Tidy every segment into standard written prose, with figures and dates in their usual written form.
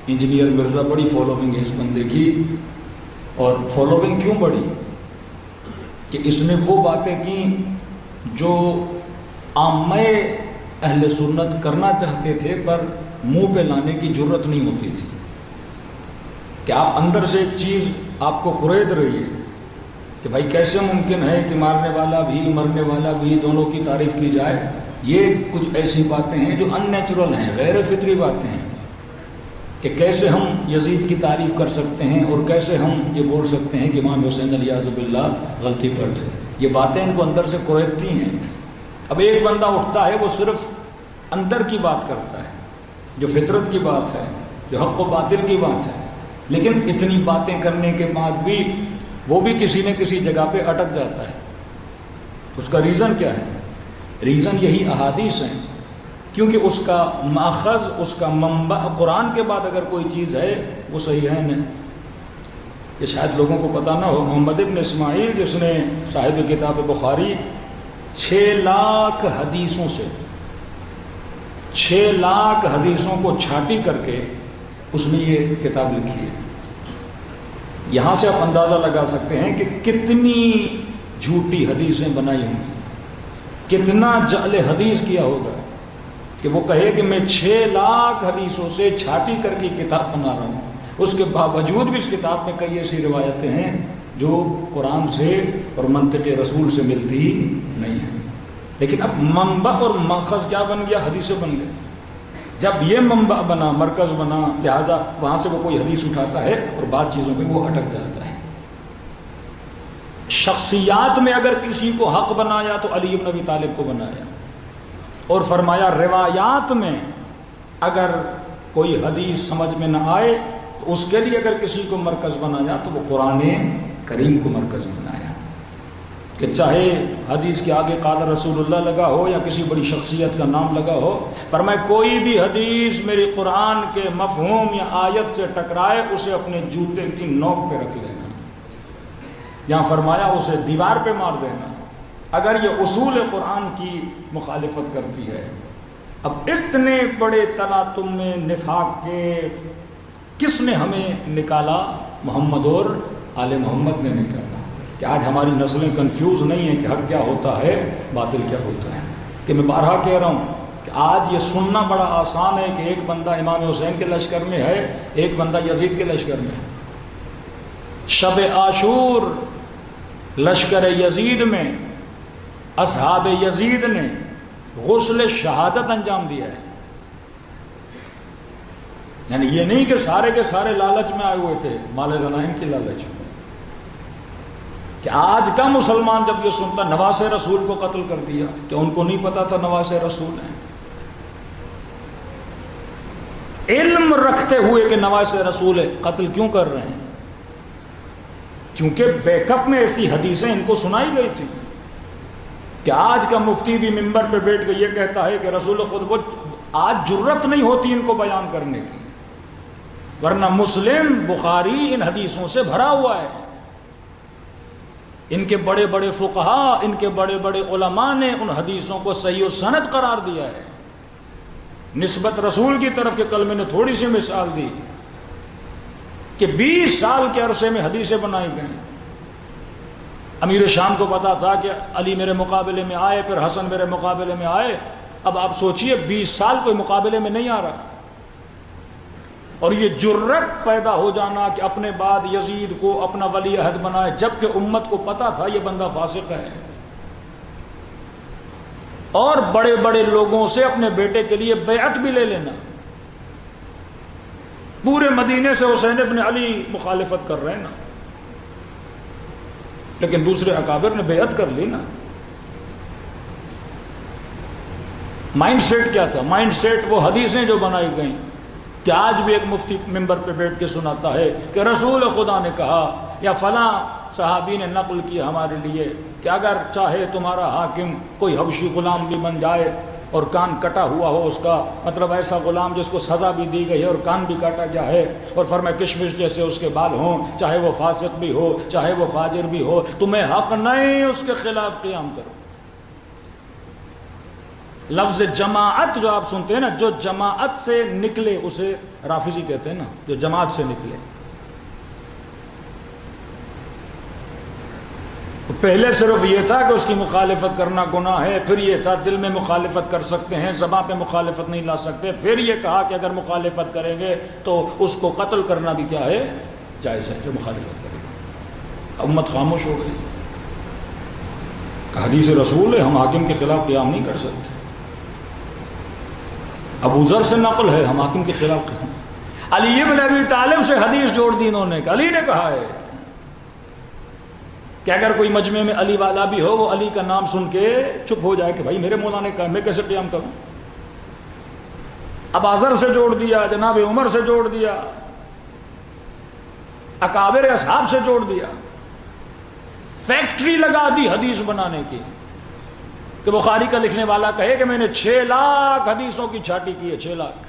Engineer Mirza بڑی following ہے اس بندے کی، اور فالوئنگ کیوں بڑی کہ اس نے وہ باتیں کی جو عامہ اہل سنت کرنا چاہتے تھے پر منہ پہ لانے کی جرت نہیں ہوتی تھی، کہ آپ اندر سے ایک چیز آپ کو کرید رہی ہے کہ بھائی کیسے ممکن ہے کہ مارنے والا بھی مرنے والا بھی دونوں کی تعریف کی جائے۔ یہ کچھ ایسی باتیں ہیں جو ان نیچرل ہیں، غیر فطری باتیں ہیں، کہ کیسے ہم یزید کی تعریف کر سکتے ہیں اور کیسے ہم یہ بول سکتے ہیں کہ امام حسین علیہ باللہ غلطی پر تھے۔ یہ باتیں ان کو اندر سے کوریدتی ہیں۔ اب ایک بندہ اٹھتا ہے وہ صرف اندر کی بات کرتا ہے، جو فطرت کی بات ہے، جو حق و باطل کی بات ہے، لیکن اتنی باتیں کرنے کے بعد بھی وہ بھی کسی نہ کسی جگہ پہ اٹک جاتا ہے۔ اس کا ریزن کیا ہے؟ ریزن یہی احادیث ہیں، کیونکہ اس کا ماخذ، اس کا منبع قرآن کے بعد اگر کوئی چیز ہے وہ صحیحین ہے۔ یہ شاید لوگوں کو پتہ نہ ہو، محمد ابن اسماعیل جس نے صاحب کتاب بخاری 6 لاکھ حدیثوں سے 6 لاکھ حدیثوں کو چھانٹی کر کے اس نے یہ کتاب لکھی ہے۔ یہاں سے آپ اندازہ لگا سکتے ہیں کہ کتنی جھوٹی حدیثیں بنائی ہوں گی، کتنا جعل حدیث کیا ہوگا کہ وہ کہے کہ میں 6 لاکھ حدیثوں سے چھانٹی کر کے کتاب بنا رہا ہوں۔ اس کے باوجود بھی اس کتاب میں کئی ایسی روایتیں ہیں جو قرآن سے اور منطق رسول سے ملتی نہیں ہیں، لیکن اب منبع اور ماخذ کیا بن گیا؟ حدیثیں بن گئے۔ جب یہ منبع بنا، مرکز بنا، لہٰذا وہاں سے وہ کوئی حدیث اٹھاتا ہے اور بعض چیزوں پہ وہ اٹک جاتا ہے۔ شخصیات میں اگر کسی کو حق بنایا تو علی بن ابی طالب کو بنایا، اور فرمایا روایات میں اگر کوئی حدیث سمجھ میں نہ آئے تو اس کے لیے اگر کسی کو مرکز بنایا تو وہ قرآن کریم کو مرکز بنایا، کہ چاہے حدیث کے آگے قال رسول اللہ لگا ہو یا کسی بڑی شخصیت کا نام لگا ہو، فرمائے کوئی بھی حدیث میری قرآن کے مفہوم یا آیت سے ٹکرائے اسے اپنے جوتے کی نوک پہ رکھ لینا، یہاں فرمایا اسے دیوار پہ مار دینا اگر یہ اصول قرآن کی مخالفت کرتی ہے۔ اب اتنے بڑے تلاطم میں نفاق کے کس نے ہمیں نکالا؟ محمد اور آل محمد نے نکالا، کہ آج ہماری نسلیں کنفیوز نہیں ہیں کہ حق کیا ہوتا ہے، باطل کیا ہوتا ہے۔ کہ میں بارہا کہہ رہا ہوں کہ آج یہ سننا بڑا آسان ہے کہ ایک بندہ امام حسین کے لشکر میں ہے، ایک بندہ یزید کے لشکر میں ہے۔ شب عاشور لشکر یزید میں اصحاب یزید نے غسل شہادت انجام دیا ہے، یعنی یہ نہیں کہ سارے کے سارے لالچ میں آئے ہوئے تھے، مال غنائم کی لالچ میں، کہ آج کا مسلمان جب یہ سنتا نواس رسول کو قتل کر دیا، کہ ان کو نہیں پتا تھا نواس رسول ہیں؟ علم رکھتے ہوئے کہ نواس رسول ہے قتل کیوں کر رہے ہیں؟ کیونکہ بیک اپ میں ایسی حدیثیں ان کو سنائی گئی تھی کہ آج کا مفتی بھی منبر پہ بیٹھ کے یہ کہتا ہے کہ رسول خود، وہ آج جرت نہیں ہوتی ان کو بیان کرنے کی، ورنہ مسلم بخاری ان حدیثوں سے بھرا ہوا ہے۔ ان کے بڑے بڑے فقہا، ان کے بڑے بڑے علماء نے ان حدیثوں کو صحیح و سند قرار دیا ہے، نسبت رسول کی طرف کے کلمے نے تھوڑی سی مثال دی کہ 20 سال کے عرصے میں حدیثیں بنائی گئیں۔ امیر شام کو پتا تھا کہ علی میرے مقابلے میں آئے، پھر حسن میرے مقابلے میں آئے، اب آپ سوچئے 20 سال کوئی مقابلے میں نہیں آ رہا، اور یہ جرت پیدا ہو جانا کہ اپنے بعد یزید کو اپنا ولی عہد بنائے، جبکہ امت کو پتا تھا یہ بندہ فاسق ہے، اور بڑے بڑے لوگوں سے اپنے بیٹے کے لیے بیعت بھی لے لینا۔ پورے مدینے سے حسین ابن علی مخالفت کر رہے ہیں نا، لیکن دوسرے اکابر نے بیعت کر لی نا۔ مائنڈ سیٹ کیا تھا؟ مائنڈ سیٹ وہ حدیثیں جو بنائی گئیں کہ آج بھی ایک مفتی ممبر پہ بیٹھ کے سناتا ہے کہ رسول خدا نے کہا، یا فلاں صحابی نے نقل کیا ہمارے لیے کہ اگر چاہے تمہارا حاکم کوئی حبشی غلام بھی بن جائے اور کان کٹا ہوا ہو اس کا، مطلب ایسا غلام جس کو سزا بھی دی گئی ہے اور کان بھی کاٹا گیا ہے، اور فرمایا کشمش جیسے اس کے بال ہوں، چاہے وہ فاسق بھی ہو چاہے وہ فاجر بھی ہو، تمہیں حق نہیں اس کے خلاف قیام کرو۔ لفظ جماعت جو آپ سنتے ہیں نا، جو جماعت سے نکلے اسے رافضی کہتے ہیں نا، جو جماعت سے نکلے. پہلے صرف یہ تھا کہ اس کی مخالفت کرنا گناہ ہے، پھر یہ تھا دل میں مخالفت کر سکتے ہیں، زبان پہ مخالفت نہیں لا سکتے، پھر یہ کہا کہ اگر مخالفت کریں گے تو اس کو قتل کرنا بھی کیا ہے، جائز ہے جو مخالفت کرے گا. امت خاموش ہو گئی. حدیث رسول ہے، ہم حاکم کے خلاف قیام نہیں کر سکتے. ابو ذر سے نقل ہے، ہم حاکم کے خلاف قیام. علی بن ابی طالب سے حدیث جوڑ دی انہوں نے کہ علی نے کہا ہے کہ اگر کوئی مجمع میں علی والا بھی ہو وہ علی کا نام سن کے چپ ہو جائے کہ بھائی میرے مولا نے کہا، میں کیسے قیام کروں. اب ازر سے جوڑ دیا، جناب عمر سے جوڑ دیا، اکابر اصحاب سے جوڑ دیا. فیکٹری لگا دی حدیث بنانے کی کہ بخاری کا لکھنے والا کہے کہ میں نے 6 لاکھ حدیثوں کی چھاٹی کی ہے، 6 لاکھ.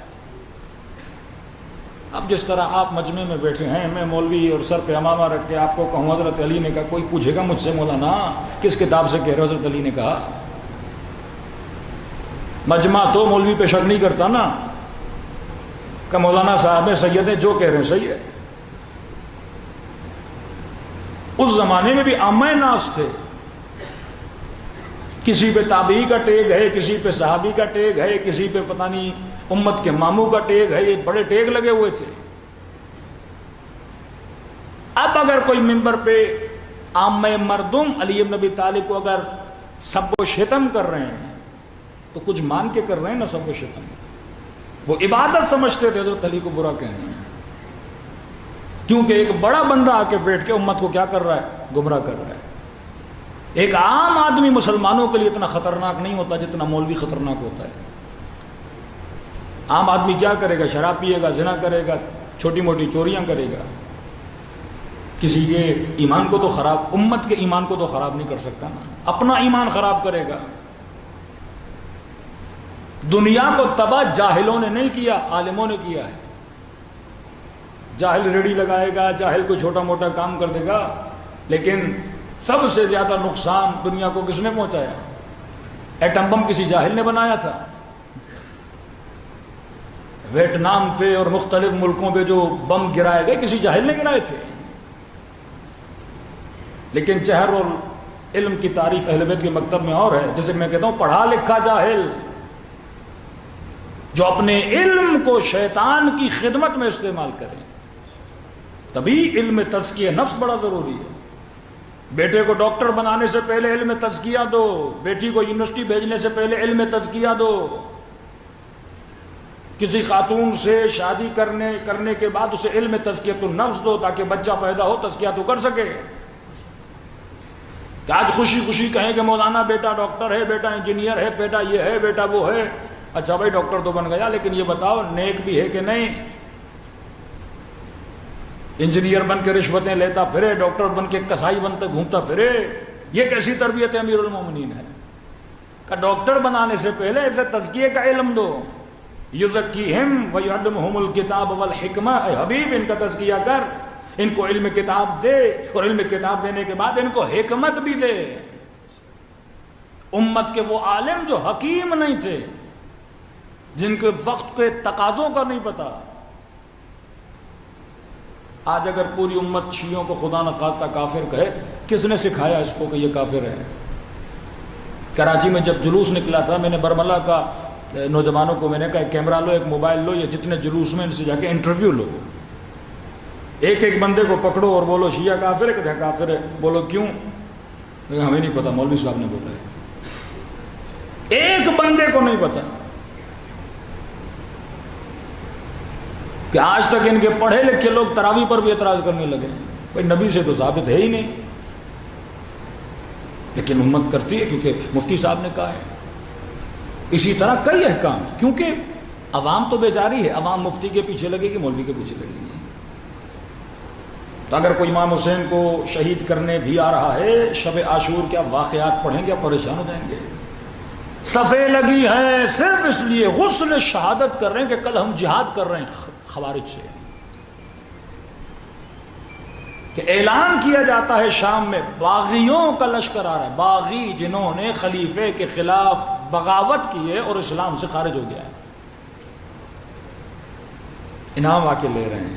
اب جس طرح آپ مجمع میں بیٹھے ہیں، میں مولوی اور سر پہ امامہ رکھ کے آپ کو کہوں حضرت علی نے کہا، کوئی پوچھے گا مجھ سے مولانا کس کتاب سے کہہ رہے ہو حضرت علی نے کہا؟ مجمع تو مولوی پہ شک نہیں کرتا نا کہ مولانا صاحب سید جو کہہ رہے ہیں صحیح ہے. اس زمانے میں بھی عامہ ناس تھے، کسی پہ تابعی کا ٹیگ ہے، کسی پہ صحابی کا ٹیگ ہے، کسی پہ پتہ نہیں امت کے ماموں کا ٹیگ ہے، یہ بڑے ٹیگ لگے ہوئے تھے. اب اگر کوئی منبر پہ عامہ مردم علی بن ابی طالب کو اگر سب و شتم کر رہے ہیں تو کچھ مان کے کر رہے ہیں نا سب و شتم. وہ عبادت سمجھتے تھے حضرت علی کو برا کہنا، کیونکہ ایک بڑا بندہ آ کے بیٹھ کے امت کو کیا کر رہا ہے، گمراہ کر رہا ہے. ایک عام آدمی مسلمانوں کے لیے اتنا خطرناک نہیں ہوتا جتنا مولوی خطرناک ہوتا ہے. عام آدمی کیا کرے گا، شراب پیے گا، زنا کرے گا، چھوٹی موٹی چوریاں کرے گا، کسی کے ایمان کو تو خراب، امت کے ایمان کو تو خراب نہیں کر سکتا نا، اپنا ایمان خراب کرے گا. دنیا کو تباہ جاہلوں نے نہیں کیا، عالموں نے کیا ہے. جاہل ریڑھی لگائے گا، جاہل کو چھوٹا موٹا کام کر دے گا، لیکن سب سے زیادہ نقصان دنیا کو کس نے پہنچایا؟ ایٹم بم کسی جاہل نے بنایا تھا. ویتنام پہ اور مختلف ملکوں پہ جو بم گرائے گئے کسی جاہل نے گرائے تھے. لیکن جہر اور علم کی تعریف اہل بیت کے مکتب میں اور ہے، جیسے میں کہتا ہوں پڑھا لکھا جاہل جو اپنے علم کو شیطان کی خدمت میں استعمال کرے. تبھی علم تزکیہ نفس بڑا ضروری ہے. بیٹے کو ڈاکٹر بنانے سے پہلے علم تزکیہ دو، بیٹی کو یونیورسٹی بھیجنے سے پہلے علم تزکیہ دو. کسی خاتون سے شادی کرنے کے بعد اسے علم تزکیۃ النفس دو تاکہ بچہ پیدا ہو تزکیہ تو کر سکے. کہ آج خوشی خوشی کہیں کہ مولانا بیٹا ڈاکٹر ہے، بیٹا انجینئر ہے، بیٹا یہ ہے، بیٹا وہ ہے. اچھا بھائی ڈاکٹر تو بن گیا، لیکن یہ بتاؤ نیک بھی ہے کہ نہیں؟ انجینئر بن کے رشوتیں لیتا پھرے، ڈاکٹر بن کے کسائی بنتے گھومتا پھرے، یہ کیسی تربیت امیر المومنین ہے؟ کہ ڈاکٹر بنانے سے پہلے اسے تزکیے کا علم دو. یزکیہم ویعلمہم الکتاب والحکمہ، اے حبیب ان کا تزکیہ کر، ان کو علم کتاب دے، اور علم کتاب دینے کے بعد ان کو حکمت بھی دے. امت کے وہ عالم جو حکیم نہیں تھے، جن کے وقت کے تقاضوں کا نہیں پتا. آج اگر پوری امت شیعوں کو خدا نخواستہ کافر کہے، کس نے سکھایا اس کو کہ یہ کافر ہے؟ کراچی میں جب جلوس نکلا تھا، میں نے برملا کا نوجوانوں کو میں نے کہا ایک کیمرہ لو، ایک موبائل لو، یہ جتنے جلوس میں ان سے جا کے انٹرویو لو، ایک ایک بندے کو پکڑو اور بولو شیعہ کافر ہے، کہتے ہیں کافر ہے. بولو کیوں؟ ہمیں نہیں پتا، مولوی صاحب نے بولا ہے. ایک بندے کو نہیں پتا کہ آج تک ان کے پڑھے لکھے لوگ تراویح پر بھی اعتراض کرنے لگے. بھائی نبی سے تو ثابت ہے ہی نہیں، لیکن امت کرتی ہے کیونکہ مفتی صاحب نے کہا ہے. اسی طرح کئی احکام، کیونکہ عوام تو بیچاری ہے، عوام مفتی کے پیچھے لگے گی، مولوی کے پیچھے لگے گی. تو اگر کوئی امام حسین کو شہید کرنے بھی آ رہا ہے، شب عاشور کیا واقعات پڑھیں گے، پریشان ہو جائیں گے. صفیں لگی ہیں صرف اس لیے غسل شہادت کر رہے ہیں کہ کل ہم جہاد کر رہے ہیں خوارج سے. کہ اعلان کیا جاتا ہے شام میں باغیوں کا لشکر آ رہا ہے، باغی جنہوں نے خلیفے کے خلاف بغاوت کی ہے اور اسلام سے خارج ہو گیا ہے. انعام آ کے لے رہے ہیں.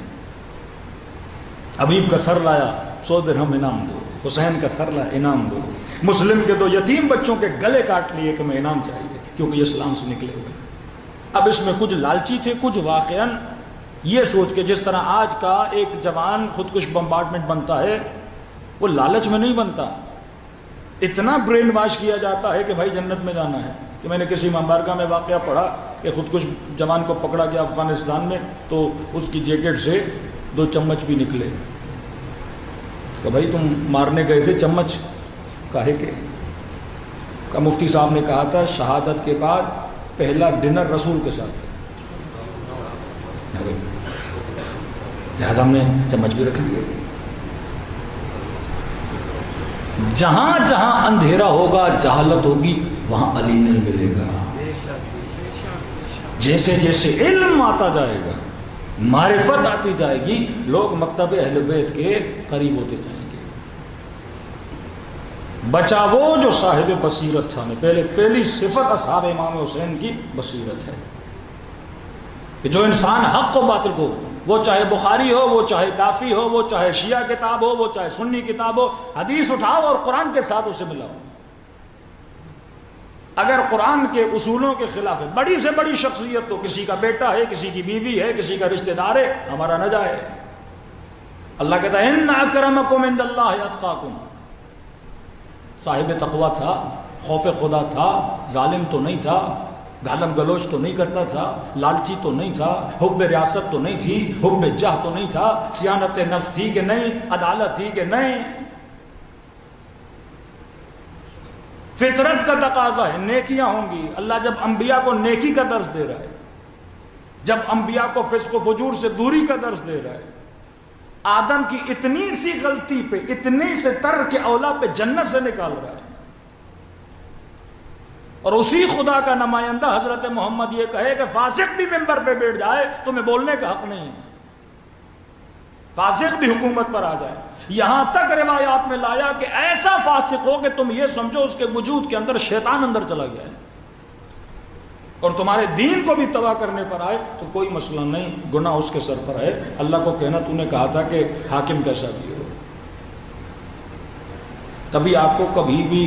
حبیب کا سر لایا 100 درہم انعام دو. حسین کا سر لایا انعام دو. مسلم کے 2 یتیم بچوں کے گلے کاٹ لیے کہ میں انعام چاہیے کیونکہ یہ اسلام سے نکلے ہوئے. اب اس میں کچھ لالچی تھے, کچھ واقعاً یہ سوچ کے, جس طرح آج کا ایک جوان خودکش بمبارڈمنٹ بنتا ہے وہ لالچ میں نہیں بنتا, اتنا برین واش کیا جاتا ہے کہ بھائی جنت میں جانا ہے. کہ میں نے کسی مبارکہ میں واقعہ پڑھا کہ خودکش جوان کو پکڑا گیا افغانستان میں تو اس کی جیکٹ سے 2 چمچ بھی نکلے. کہ بھائی تم مارنے گئے تھے, چمچ کاہے کے؟ کہ مفتی صاحب نے کہا تھا شہادت کے بعد پہلا ڈنر رسول کے ساتھ ہے, لہذا ہم نے چمچ بھی رکھ لیے. جہاں جہاں اندھیرا ہوگا, جہالت ہوگی, وہاں علی نہیں ملے گا. جیسے جیسے علم آتا جائے گا, معرفت آتی جائے گی, لوگ مکتب اہل بیت کے قریب ہوتے جائیں گے. بچا وہ جو صاحب بصیرت تھا. پہلی صفت اصحاب امام حسین کی بصیرت ہے کہ جو انسان حق و باطل کو, وہ چاہے بخاری ہو, وہ چاہے کافی ہو, وہ چاہے شیعہ کتاب ہو, وہ چاہے سنی کتاب ہو, حدیث اٹھاؤ اور قرآن کے ساتھ اسے ملاؤ. اگر قرآن کے اصولوں کے خلاف ہے, بڑی سے بڑی شخصیت تو, کسی کا بیٹا ہے, کسی کی بیوی ہے, کسی کا رشتہ دار ہے, ہمارا نہ جائے. اللہ کہتا ہے ان اکرمکم عند اللہ اتقاکم. صاحب تقوی تھا, خوف خدا تھا, ظالم تو نہیں تھا, گالم گلوچ تو نہیں کرتا تھا, لالچی تو نہیں تھا, حب ریاست تو نہیں تھی, حب جاہ تو نہیں تھا, سیانت نفس تھی کہ نہیں, عدالت تھی کہ نہیں. فطرت کا تقاضا ہے, نیکیاں ہوں گی. اللہ جب انبیاء کو نیکی کا درس دے رہا ہے, جب انبیاء کو فسق و فجور سے دوری کا درس دے رہا ہے, آدم کی اتنی سی غلطی پہ, اتنی سے ترک اولا پہ جنت سے نکال رہا ہے, اور اسی خدا کا نمائندہ حضرت محمد یہ کہے کہ فاسق بھی ممبر پہ بیٹھ جائے تمہیں بولنے کا حق نہیں ہے, فاسق بھی حکومت پر آ جائے. یہاں تک روایات میں لایا کہ ایسا فاسق ہو کہ تم یہ سمجھو اس کے وجود کے اندر شیطان اندر چلا گیا ہے, اور تمہارے دین کو بھی تباہ کرنے پر آئے تو کوئی مسئلہ نہیں, گناہ اس کے سر پر ہے. اللہ کو کہنا تو نے کہا تھا کہ حاکم کیسا بھی ہو. کبھی آپ کو کبھی بھی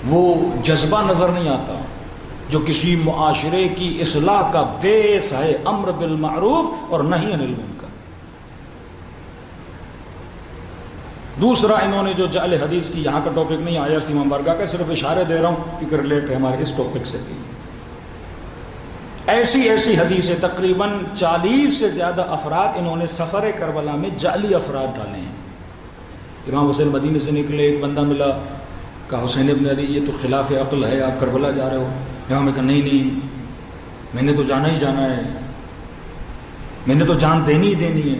وہ جذبہ نظر نہیں آتا جو کسی معاشرے کی اصلاح کا بیس ہے, امر بالمعروف اور نہی عن المنکر. دوسرا انہوں نے جو جعل حدیث کی, یہاں کا ٹاپک نہیں آیا سیما بارگاہ کا, صرف اشارے دے رہا ہوں کہ ریلیٹ ہے ہمارے اس ٹاپک سے بھی. ایسی حدیثیں تقریباً 40 سے زیادہ افراد انہوں نے سفر کربلا میں جعلی افراد ڈالے ہیں. امام حسین مدینے سے نکلے, ایک بندہ ملا, کہا حسین ابن علی یہ تو خلاف عقل ہے, آپ کربلا جا رہے ہو. امام نے کہا نہیں میں نے تو جانا ہی جانا ہے, میں نے تو جان دینی ہی دینی ہے.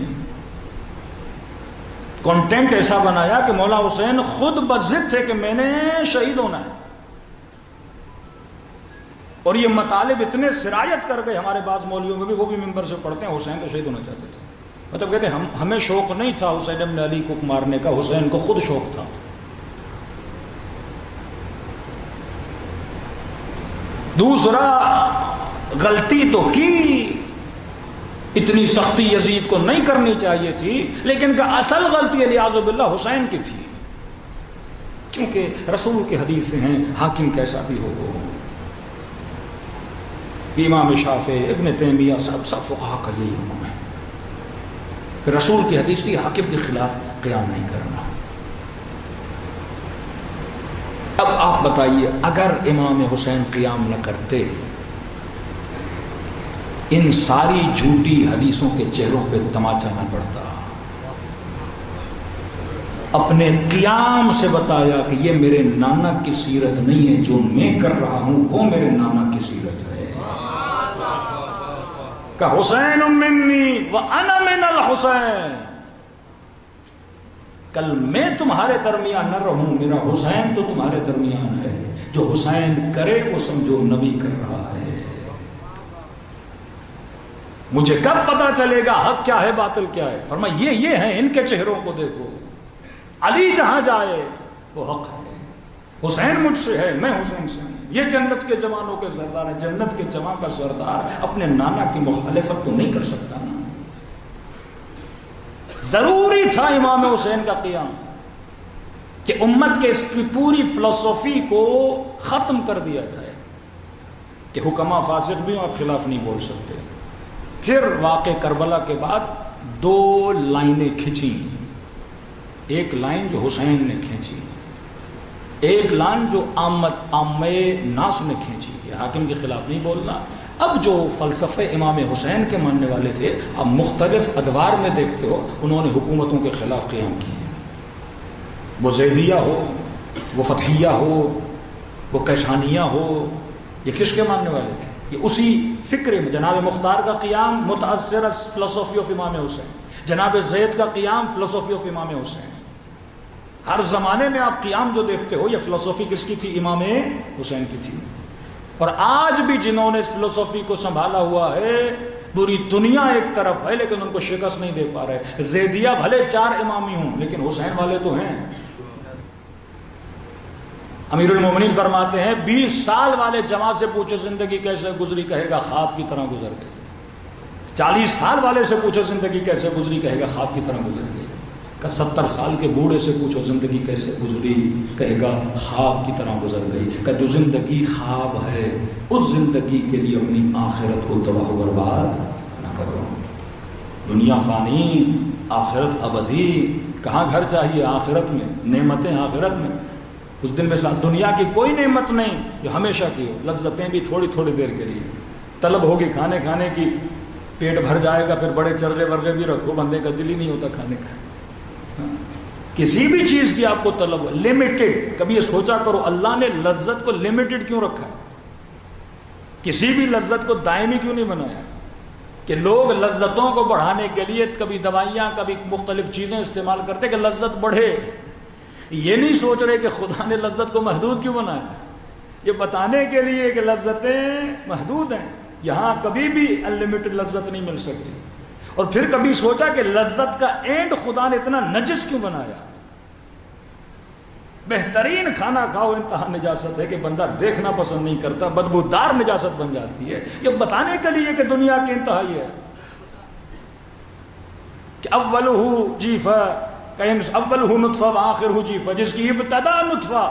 کانٹینٹ ایسا بنایا کہ مولا حسین خود بضد تھے کہ میں نے شہید ہونا ہے, اور یہ مطالب اتنے سرایت کر گئے. ہمارے بعض مولویوں میں بھی, وہ بھی ممبر سے پڑھتے ہیں, حسین تو شہید ہونا چاہتے تھے. مطلب کہتے ہیں ہمیں شوق نہیں تھا حسین ابن علی کو مارنے کا, حسین کو خود شوق تھا. دوسرا, غلطی تو کی, اتنی سختی یزید کو نہیں کرنی چاہیے تھی, لیکن کہ اصل غلطی علیاذ باللہ حسین کی تھی, کیونکہ رسول کی حدیث ہیں حاکم کیسا بھی ہو. امام شافعی, ابن تیمیہ, سب فقہا کا یہی حکم ہے کہ رسول کی حدیث تھی حاکم کے خلاف قیام نہیں کرنا. اب آپ بتائیے اگر امام حسین قیام نہ کرتے, ان ساری جھوٹی حدیثوں کے چہروں پہ تماچا نہ پڑتا. اپنے قیام سے بتایا کہ یہ میرے نانا کی سیرت نہیں ہے, جو میں کر رہا ہوں وہ میرے نانا کی سیرت ہے. کہ حسین منی وانا من الحسین, کل میں تمہارے درمیان نہ رہوں, میرا حسین تو تمہارے درمیان ہے. جو حسین کرے وہ سمجھو نبی کر رہا ہے. مجھے کب پتا چلے گا حق کیا ہے باطل کیا ہے؟ فرمایا یہ ہیں, ان کے چہروں کو دیکھو. علی جہاں جائے وہ حق ہے, حسین مجھ سے ہے, میں حسین سے ہوں. یہ جنت کے جوانوں کے سردار ہیں. جنت کے جوان کا سردار اپنے نانا کی مخالفت تو نہیں کر سکتا نا. ضروری تھا امام حسین کا قیام کہ امت کے اس کی پوری فلسفی کو ختم کر دیا جائے کہ حکماء فاسق بھی ہوں آپ خلاف نہیں بول سکتے. پھر واقع کربلا کے بعد 2 لائنیں کھینچیں. ایک لائن جو حسین نے کھینچی, ایک لائن جو عامہ ناس نے کھینچی کہ حاکم کے خلاف نہیں بولنا. اب جو فلسفے امام حسین کے ماننے والے تھے اب مختلف ادوار میں دیکھتے ہو انہوں نے حکومتوں کے خلاف قیام کیے. وہ زیدیہ ہو, وہ فتحیہ ہو, وہ کیسانیہ ہو, یہ کس کے ماننے والے تھے؟ یہ اسی فکر میں جناب مختار کا قیام متاثر فلسفی آف امام حسین, جناب زید کا قیام فلسفی آف امام حسین. ہر زمانے میں آپ قیام جو دیکھتے ہو یہ فلسفی کس کی تھی؟ امام حسین کی تھی. اور آج بھی جنہوں نے اس فلسفی کو سنبھالا ہوا ہے پوری دنیا ایک طرف ہے لیکن ان کو شکست نہیں دے پا رہے. زیدیہ بھلے 4 امامی ہوں لیکن حسین والے تو ہیں. امیر المومنین فرماتے ہیں 20 سال والے جماعت سے پوچھو زندگی کیسے گزری, کہے گا خواب کی طرح گزر گئی. 40 سال والے سے پوچھو زندگی کیسے گزری, کہے گا خواب کی طرح گزر گئی. 70 سال کے بوڑھے سے پوچھو زندگی کیسے گزری, کہے گا خواب کی طرح گزر گئی. کہ جو زندگی خواب ہے اس زندگی کے لیے اپنی آخرت کو تباہ و برباد نہ کرو. دنیا فانی, آخرت ابدی. کہاں گھر چاہیے؟ آخرت میں. نعمتیں آخرت میں. اس دن میں دنیا کی کوئی نعمت نہیں جو ہمیشہ کی ہو. لذتیں بھی تھوڑی تھوڑی دیر کے لیے. طلب ہوگی کھانے کی, پیٹ بھر جائے گا, پھر بڑے چرغے ورغے بھی رکھو, بندے کا دل ہی نہیں ہوتا کھانے کا. کسی بھی چیز کی آپ کو طلب ہو لمیٹڈ. کبھی یہ سوچا کرو اللہ نے لذت کو لمیٹڈ کیوں رکھا ہے؟ کسی بھی لذت کو دائمی کیوں نہیں بنایا کہ لوگ لذتوں کو بڑھانے کے لیے کبھی دوائیاں کبھی مختلف چیزیں استعمال کرتے کہ لذت بڑھے. یہ نہیں سوچ رہے کہ خدا نے لذت کو محدود کیوں بنایا. یہ بتانے کے لیے کہ لذتیں محدود ہیں, یہاں کبھی بھی انلمیٹڈ لذت نہیں مل سکتی. اور پھر کبھی سوچا کہ لذت کا اینڈ خدا نے اتنا نجس کیوں بنایا. بہترین کھانا کھاؤ انتہا نجاست ہے کہ بندہ دیکھنا پسند نہیں کرتا, بدبودار نجاست بن جاتی ہے. یہ بتانے کے لیے کہ دنیا کی انتہا یہ ہے کہ اولہ جیفہ, اولہ نطفہ وآخرہ جیفہ, جس کی ابتدا نطفہ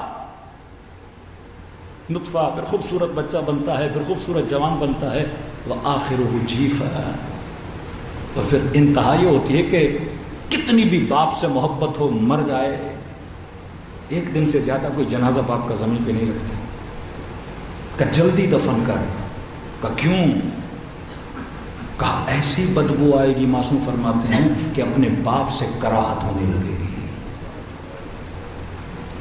پھر خوبصورت بچہ بنتا ہے, پھر خوبصورت جوان بنتا ہے, وآخرہ جیفہ. اور پھر انتہا یہ ہوتی ہے کہ کتنی بھی باپ سے محبت ہو مر جائے, ایک دن سے زیادہ کوئی جنازہ باپ کا زمین پہ نہیں رکھتا کہ جلدی دفن کر. کہ کیوں؟ کہا ایسی بدبو آئے گی, معصوم فرماتے ہیں کہ اپنے باپ سے کراہت ہونے لگے گی.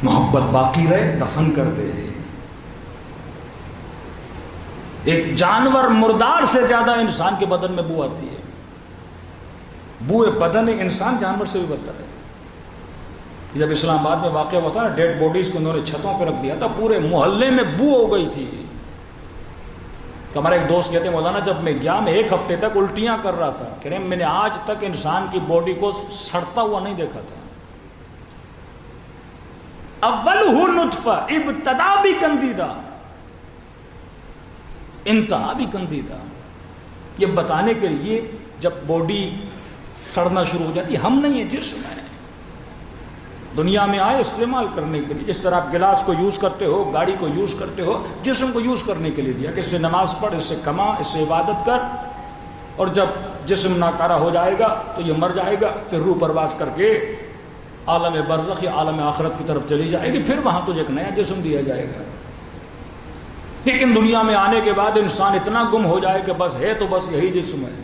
محبت باقی رہے, دفن کر دے. ایک جانور مردار سے زیادہ انسان کے بدن میں بو آتی ہے. بوئے بدن انسان جانور سے بھی بدتر ہے. جب اسلام آباد میں واقع ہوا تھا نا, ڈیڈ باڈیز کو انہوں نے چھتوں پہ رکھ دیا تھا, پورے محلے میں بو ہو گئی تھی. ہمارا ایک دوست کہتے ہیں مولانا جب میں گیا میں 1 ہفتے تک الٹیاں کر رہا تھا. کہہ رہے ہیں میں نے آج تک انسان کی باڈی کو سڑتا ہوا نہیں دیکھا تھا. اولہ نطفہ, ابتدا بھی گندیدہ, انتہا بھی گندیدہ. یہ بتانے کے لیے جب باڈی سڑنا شروع ہو جاتی ہے, ہم نہیں ہیں, جسم ہے. دنیا میں آئے استعمال کرنے کے لیے. جس طرح آپ گلاس کو یوز کرتے ہو, گاڑی کو یوز کرتے ہو, جسم کو یوز کرنے کے لیے دیا کہ اس سے نماز پڑھ, اس سے کما, اس سے عبادت کر. اور جب جسم ناکارہ ہو جائے گا تو یہ مر جائے گا, پھر روح پرواز کر کے عالم برزخ یا عالم آخرت کی طرف چلی جائے گی, پھر وہاں تجھے ایک نیا جسم دیا جائے گا. لیکن دنیا میں آنے کے بعد انسان اتنا گم ہو جائے کہ بس ہے تو بس یہی جسم ہے,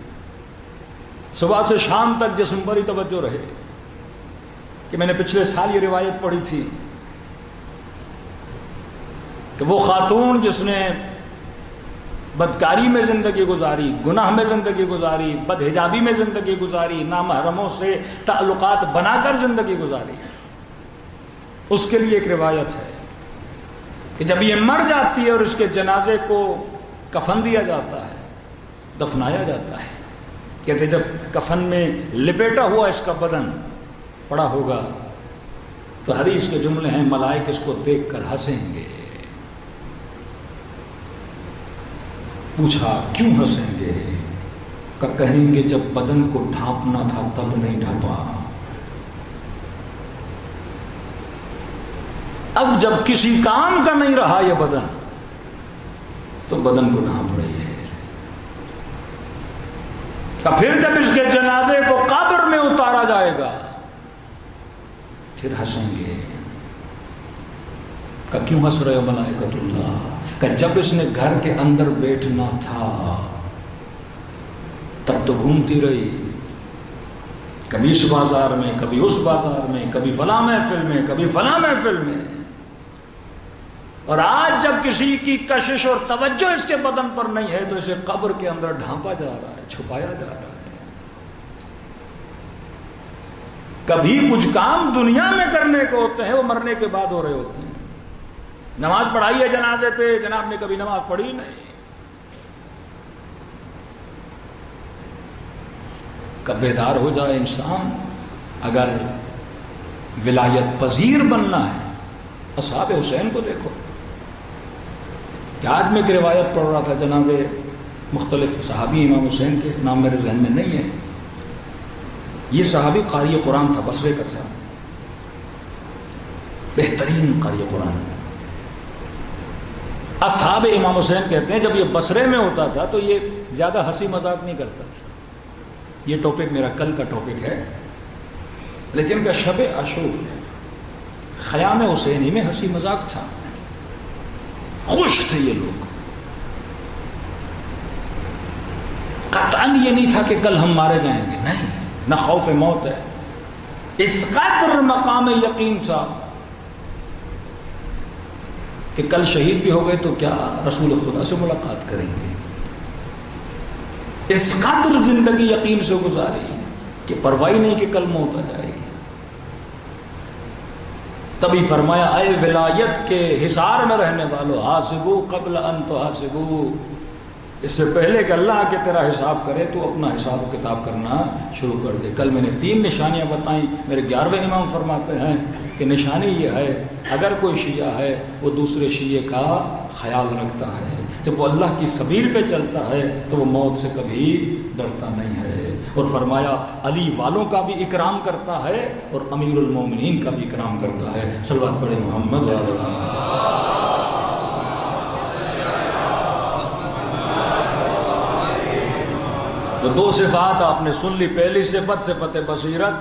صبح سے شام تک جسم پر ہی توجہ رہے. کہ میں نے پچھلے سال یہ روایت پڑھی تھی کہ وہ خاتون جس نے بدکاری میں زندگی گزاری, گناہ میں زندگی گزاری, بدحجابی میں زندگی گزاری, نامحرموں سے تعلقات بنا کر زندگی گزاری, اس کے لیے ایک روایت ہے کہ جب یہ مر جاتی ہے اور اس کے جنازے کو کفن دیا جاتا ہے, دفنایا جاتا ہے, کہتے جب کفن میں لپیٹا ہوا اس کا بدن پڑا ہوگا تو حدیث کے جملے ہیں ملائکہ اس کو دیکھ کر ہنسیں گے. پوچھا کیوں ہنسیں گے؟ کہ کہیں گے جب بدن کو ڈھانپنا تھا تب نہیں ڈھانپا، اب جب کسی کام کا نہیں رہا یہ بدن تو بدن کو ڈھانپ رہی ہے۔ پھر جب اس کے جنازے کو قبر میں اتارا جائے گا پھر ہنسیں گے۔ کہ کیوں ہنس رہے ہو ملائکۃ اللہ؟ کہ جب اس نے گھر کے اندر بیٹھنا تھا تب تو گھومتی رہی، کبھی اس بازار میں، کبھی اس بازار میں، کبھی فلاں محفل میں، کبھی فلاں محفل میں، اور آج جب کسی کی کشش اور توجہ اس کے بدن پر نہیں ہے تو اسے قبر کے اندر ڈھانپا جا رہا ہے، چھپایا جا رہا ہے۔ کبھی کچھ کام دنیا میں کرنے کو ہوتے ہیں وہ مرنے کے بعد ہو رہے ہوتے ہیں۔ نماز پڑھائی ہے جنازے پہ، جناب نے کبھی نماز پڑھی نہیں۔ کب بیدار ہو جائے انسان اگر ولایت پذیر بننا ہے۔ اصحاب حسین کو دیکھو کہ آج میں ایک روایت پڑھ رہا تھا جناب مختلف صحابی امام حسین کے نام میرے ذہن میں نہیں ہے، یہ صحابی قاری قرآن تھا، بصرے کا تھا، بہترین قاری قرآن۔ اصحاب امام حسین کہتے ہیں جب یہ بصرے میں ہوتا تھا تو یہ زیادہ ہنسی مذاق نہیں کرتا تھا۔ یہ ٹاپک میرا کل کا ٹاپک ہے، لیکن کا شب عاشور خیام حسینی میں ہنسی مذاق تھا، خوش تھے یہ لوگ۔ قطعاً یہ نہیں تھا کہ کل ہم مارے جائیں گے، نہیں، نہ خوف موت ہے، اس قدر مقام یقین تھا کہ کل شہید بھی ہو گئے تو کیا رسول خدا سے ملاقات کریں گے۔ اس قدر زندگی یقین سے گزاری کہ پرواہ نہیں کہ کل موت آ جائے گی۔ تبھی فرمایا اے ولایت کے حصار میں رہنے والو، حاسبو قبل ان تحاسبو، اس سے پہلے کہ اللہ کے تیرا حساب کرے تو اپنا حساب و کتاب کرنا شروع کر دے۔ کل میں نے 3 نشانیاں بتائیں، میرے 11ویں امام فرماتے ہیں کہ نشانی یہ ہے اگر کوئی شیعہ ہے وہ دوسرے شیعہ کا خیال رکھتا ہے، جب وہ اللہ کی سبیل پہ چلتا ہے تو وہ موت سے کبھی ڈرتا نہیں ہے۔ اور فرمایا علی والوں کا بھی اکرام کرتا ہے اور امیر المومنین کا بھی اکرام کرتا ہے۔ صلوات پڑھیں محمد علیہ وسلم۔ تو 2 صفات آپ نے سن لی، پہلی صفت صفت بصیرت،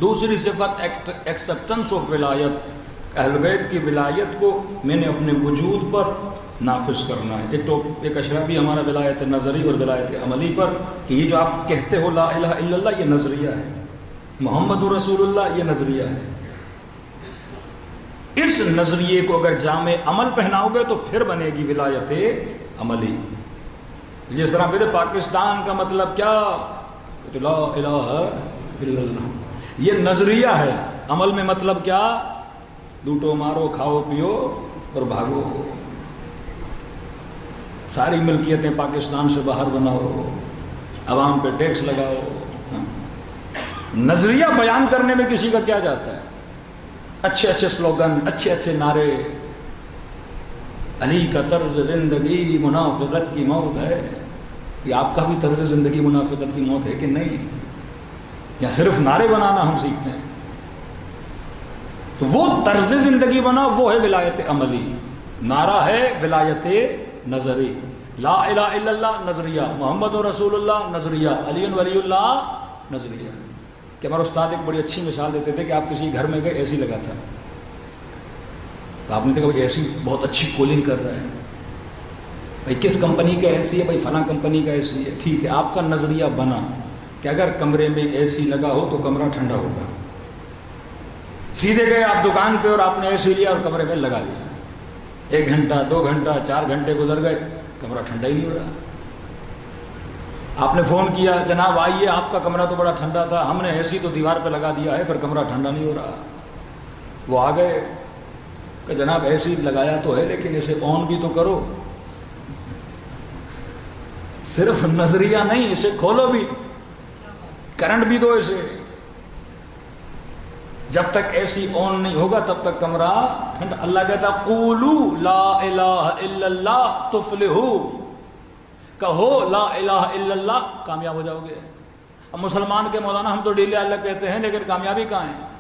دوسری صفت ایکسپٹنس آف ولایت، اہل بیت کی ولایت کو میں نے اپنے وجود پر نافذ کرنا ہے۔ ایک اشرافی ہمارا ولایت نظری اور ولایت عملی پر کہ یہ جو آپ کہتے ہو لا الہ الا اللہ یہ نظریہ ہے، محمد رسول اللہ یہ نظریہ ہے، اس نظریے کو اگر جامع عمل پہناؤ گے تو پھر بنے گی ولایت عملی۔ جس طرح میرے پاکستان کا مطلب کیا، لا الہ الا اللہ یہ نظریہ ہے، عمل میں مطلب کیا، لوٹو مارو کھاؤ پیو اور بھاگو، ساری ملکیتیں پاکستان سے باہر بناؤ، عوام پہ ٹیکس لگاؤ۔ نظریہ بیان کرنے میں کسی کا کیا جاتا ہے، اچھے اچھے سلوگن، اچھے اچھے نعرے، علی کا طرز زندگی منافقت کی موت ہے۔ یہ آپ کا بھی طرز زندگی منافقت کی موت ہے کہ نہیں، یا صرف نعرے بنانا ہم سیکھتے ہیں؟ تو وہ طرز زندگی بنا وہ ہے ولایت عملی، نعرہ ہے ولایت نظری، لا الہ الا اللہ نظریہ، محمد رسول اللہ نظریہ، علی ولی اللہ نظریہ۔ کہ ہمارا استاد ایک بڑی اچھی مثال دیتے تھے کہ آپ کسی گھر میں گئے، اے سی لگا تھا، تو آپ نے دیکھا اے سی بہت اچھی کولنگ کر رہا ہے، بھائی کس کمپنی کا اے سی ہے، بھائی فلاں کمپنی کا اے سی ہے، ٹھیک ہے، آپ کا نظریہ بنا کہ اگر کمرے میں اے سی لگا ہو تو کمرہ ٹھنڈا ہوگا۔ سیدھے گئے آپ دکان پہ اور آپ نے اے سی لیا اور کمرے میں لگا دیا، 1 گھنٹہ 2 گھنٹہ 4 گھنٹے گزر گئے، کمرہ ٹھنڈا ہی نہیں ہو رہا۔ آپ نے فون کیا، جناب آئیے، آپ کا کمرہ تو بڑا ٹھنڈا تھا، ہم نے اے سی تو دیوار پہ لگا دیا ہے پر کمرہ ٹھنڈا نہیں ہو رہا۔ وہ آ گئے کہ جناب اے سی لگایا تو ہے لیکن اسے آن بھی تو کرو، صرف نظریہ نہیں، اسے کھولو بھی، کرنٹ بھی دو اسے۔ جب تک اے سی آن نہیں ہوگا تب تک کمرہ ٹھنڈا۔ اللہ کہتا قولوا لا الہ الا اللہ تفلحوا، کہو لا الہ الا اللہ، کامیاب ہو جاؤ گے۔ اب مسلمان کے مولانا ہم تو ڈیلے اللہ کہتے ہیں، لیکن کامیابی کہاں ہے؟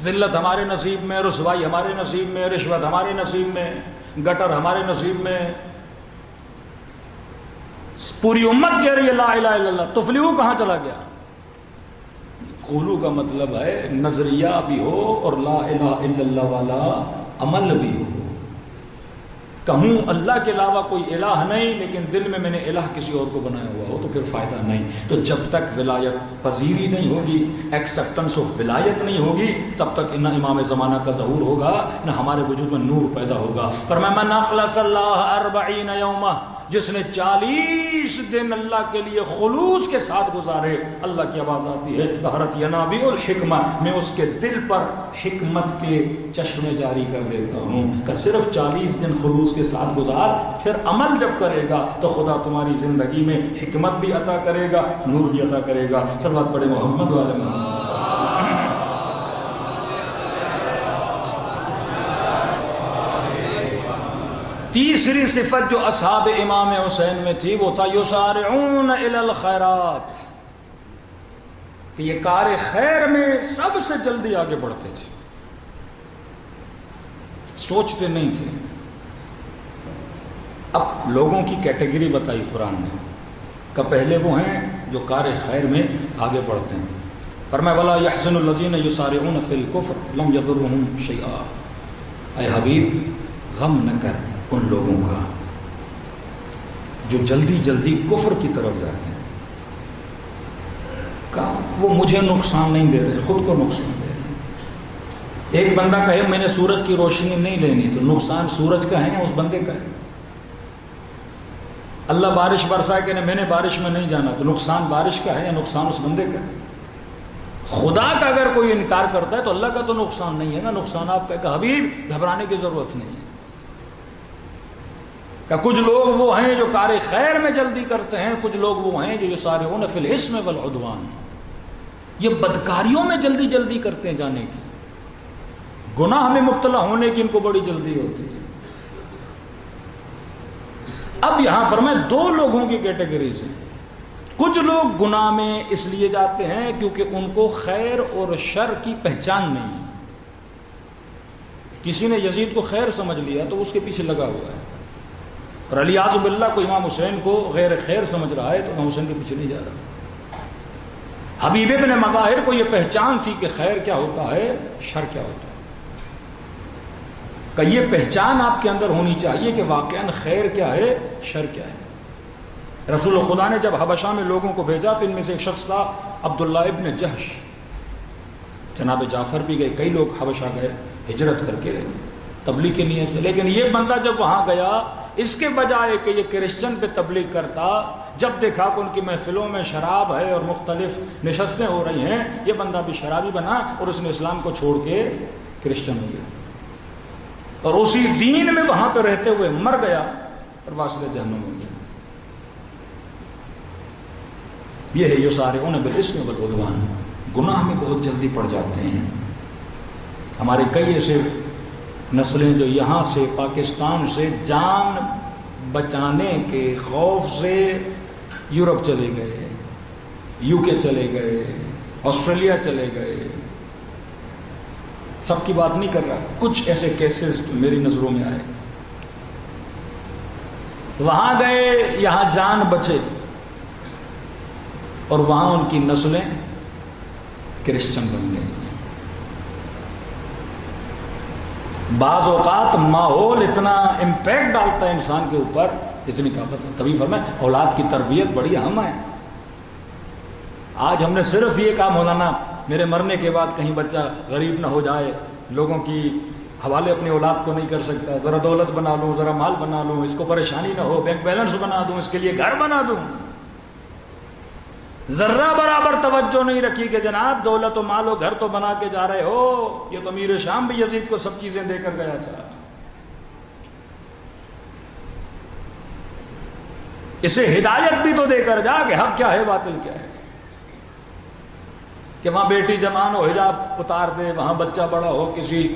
ذلت ہمارے نصیب میں، رسوائی ہمارے نصیب میں، رشوت ہمارے نصیب میں، گٹر ہمارے نصیب میں۔ پوری امت کہہ رہی ہے لا الہ الا اللہ، تفلیحو کہاں چلا گیا؟ قولو کا مطلب ہے نظریہ بھی ہو اور لا الہ الا اللہ والا عمل بھی ہو۔ کہوں اللہ کے علاوہ کوئی الہ نہیں، لیکن دل میں نے الہ کسی اور کو بنایا ہوا ہو تو پھر فائدہ نہیں۔ تو جب تک ولایت پذیری نہیں ہوگی، ایکسیپٹنس آف ولایت نہیں ہوگی، تب تک نہ امام زمانہ کا ظہور ہوگا، نہ ہمارے وجود میں نور پیدا ہوگا۔ فرمایا من اخلص اللہ 40 یوما، جس نے 40 دن اللہ کے لیے خلوص کے ساتھ گزارے، اللہ کی آواز آتی ہے طہرت ینابیع الحکمہ، میں اس کے دل پر حکمت کے چشمے جاری کر دیتا ہوں کہ صرف 40 دن خلوص کے ساتھ گزار، پھر عمل جب کرے گا تو خدا تمہاری زندگی میں حکمت بھی عطا کرے گا، نور بھی عطا کرے گا۔ صلوات پڑھے محمد والے محمد۔ تیسری صفت جو اصحاب امام حسین میں تھی وہ تھا یسارعون الی الخیرات، کہ یہ کار خیر میں سب سے جلدی آگے بڑھتے تھے، سوچتے نہیں تھے۔ اب لوگوں کی کیٹیگری بتائی قرآن نے کہ پہلے وہ ہیں جو کار خیر میں آگے بڑھتے ہیں۔ فرمایا وَلَا يَحْزُنُ الَّذِينَ يُسَارِعُونَ فِي الْكُفْرِ لَمْ يَضُرُّهُمْ شَيْئًا، اے حبیب غم نہ کر ان لوگوں کا جو جلدی جلدی کفر کی طرف جاتے ہیں، کہ وہ مجھے نقصان نہیں دے رہے، خود کو نقصان دے رہے۔ ایک بندہ کہے میں نے سورج کی روشنی نہیں لینی، تو نقصان سورج کا ہے یا اس بندے کا ہے؟ اللہ بارش برسائے کہ میں نے بارش میں نہیں جانا، تو نقصان بارش کا ہے یا نقصان اس بندے کا ہے؟ خدا کا اگر کوئی انکار کرتا ہے تو اللہ کا تو نقصان نہیں ہے نا، نقصان آپ کا ہے۔ کہ حبیب گھبرانے کی ضرورت نہیں ہے، کہ کچھ لوگ وہ ہیں جو کار خیر میں جلدی کرتے ہیں، کچھ لوگ وہ ہیں جو یسارعون فی الاسم والعدوان، یہ بدکاریوں میں جلدی جلدی کرتے ہیں جانے کی، گناہ میں مبتلا ہونے کی ان کو بڑی جلدی ہوتی ہے۔ اب یہاں فرمائے دو لوگوں کی کیٹیگریز ہیں۔ کچھ لوگ گناہ میں اس لیے جاتے ہیں کیونکہ ان کو خیر اور شر کی پہچان نہیں ہے۔ کسی نے یزید کو خیر سمجھ لیا تو اس کے پیچھے لگا ہوا ہے، اور علی اعوذ باللہ کو امام حسین کو غیر خیر سمجھ رہا ہے تو امام حسین کے پیچھے نہیں جا رہا۔ حبیب ابن مظاہر کو یہ پہچان تھی کہ خیر کیا ہوتا ہے، شر کیا ہوتا ہے، کہ یہ پہچان آپ کے اندر ہونی چاہیے کہ واقعاً خیر کیا ہے، شر کیا ہے۔ رسول خدا نے جب حبشہ میں لوگوں کو بھیجا تو ان میں سے ایک شخص تھا عبداللہ ابن جہش، جناب جعفر بھی گئے، کئی لوگ حبشہ گئے ہجرت کر کے تبلیغ کے نیت سے، لیکن یہ بندہ جب وہاں گیا اس کے بجائے کہ یہ کرسچن پہ تبلیغ کرتا، جب دیکھا کہ ان کی محفلوں میں شراب ہے اور مختلف نشستیں ہو رہی ہیں، یہ بندہ بھی شرابی بنا اور اس نے اسلام کو چھوڑ کے کرسچن ہو گیا، اور اسی دین میں وہاں پہ رہتے ہوئے مر گیا اور واصل جہنم ہو گیا۔ یہ ہے یسارعون بالاسم والعدوان، گناہ میں بہت جلدی پڑ جاتے ہیں۔ ہمارے کئی ایسے نسلیں جو یہاں سے پاکستان سے جان بچانے کے خوف سے یورپ چلے گئے، یو کے چلے گئے، آسٹریلیا چلے گئے، سب کی بات نہیں کر رہا، کچھ ایسے کیسز میری نظروں میں آئے، وہاں گئے، یہاں جان بچے، اور وہاں ان کی نسلیں کرسچن بن گئی۔ بعض اوقات ماحول اتنا امپیکٹ ڈالتا ہے انسان کے اوپر، اتنی طاقت ہے۔ تبھی فرمایا اولاد کی تربیت بڑی اہم ہے۔ آج ہم نے صرف یہ کہا مولانا میرے مرنے کے بعد کہیں بچہ غریب نہ ہو جائے، لوگوں کی حوالے اپنی اولاد کو نہیں کر سکتا، ذرا دولت بنا لوں، ذرا مال بنا لوں، اس کو پریشانی نہ ہو، بینک بیلنس بنا دوں، اس کے لیے گھر بنا دوں۔ ذرہ برابر توجہ نہیں رکھی کہ جناب دولت و مال و گھر تو بنا کے جا رہے ہو، یہ تو امیر شام بھی یزید کو سب چیزیں دے کر گیا تھا۔ اسے ہدایت بھی تو دے کر جا کہ حق کیا ہے باطل کیا ہے، کہ وہاں بیٹی جوان ہو حجاب اتار دے، وہاں بچہ بڑا ہو کسی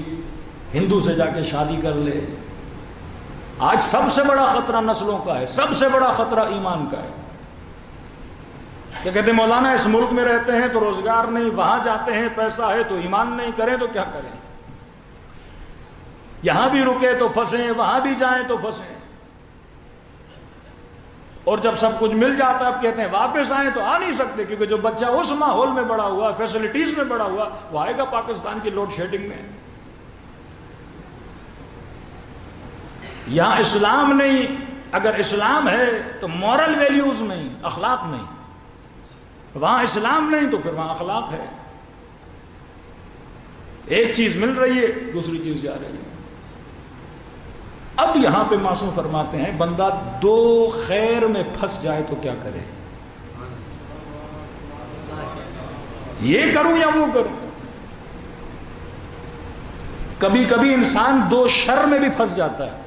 ہندو سے جا کے شادی کر لے، آج سب سے بڑا خطرہ نسلوں کا ہے، سب سے بڑا خطرہ ایمان کا ہے. کہ کہتے ہیں مولانا اس ملک میں رہتے ہیں تو روزگار نہیں، وہاں جاتے ہیں پیسہ ہے تو ایمان نہیں، کریں تو کیا کریں؟ یہاں بھی رکے تو پھنسیں، وہاں بھی جائیں تو پھنسیں. اور جب سب کچھ مل جاتا ہے اب کہتے ہیں واپس آئیں تو آ نہیں سکتے، کیونکہ جو بچہ اس ماحول میں بڑا ہوا، فیسلٹیز میں بڑا ہوا، وہ آئے گا پاکستان کی لوڈ شیڈنگ میں. یہاں اسلام نہیں، اگر اسلام ہے تو مورل ویلیوز نہیں، اخلاق نہیں. وہاں اسلام نہیں تو پھر وہاں اخلاق ہے. ایک چیز مل رہی ہے، دوسری چیز جا رہی ہے. اب یہاں پہ معصوم فرماتے ہیں بندہ دو خیر میں پھنس جائے تو کیا کرے؟ یہ کروں یا وہ کروں؟ کبھی کبھی انسان دو شر میں بھی پھنس جاتا ہے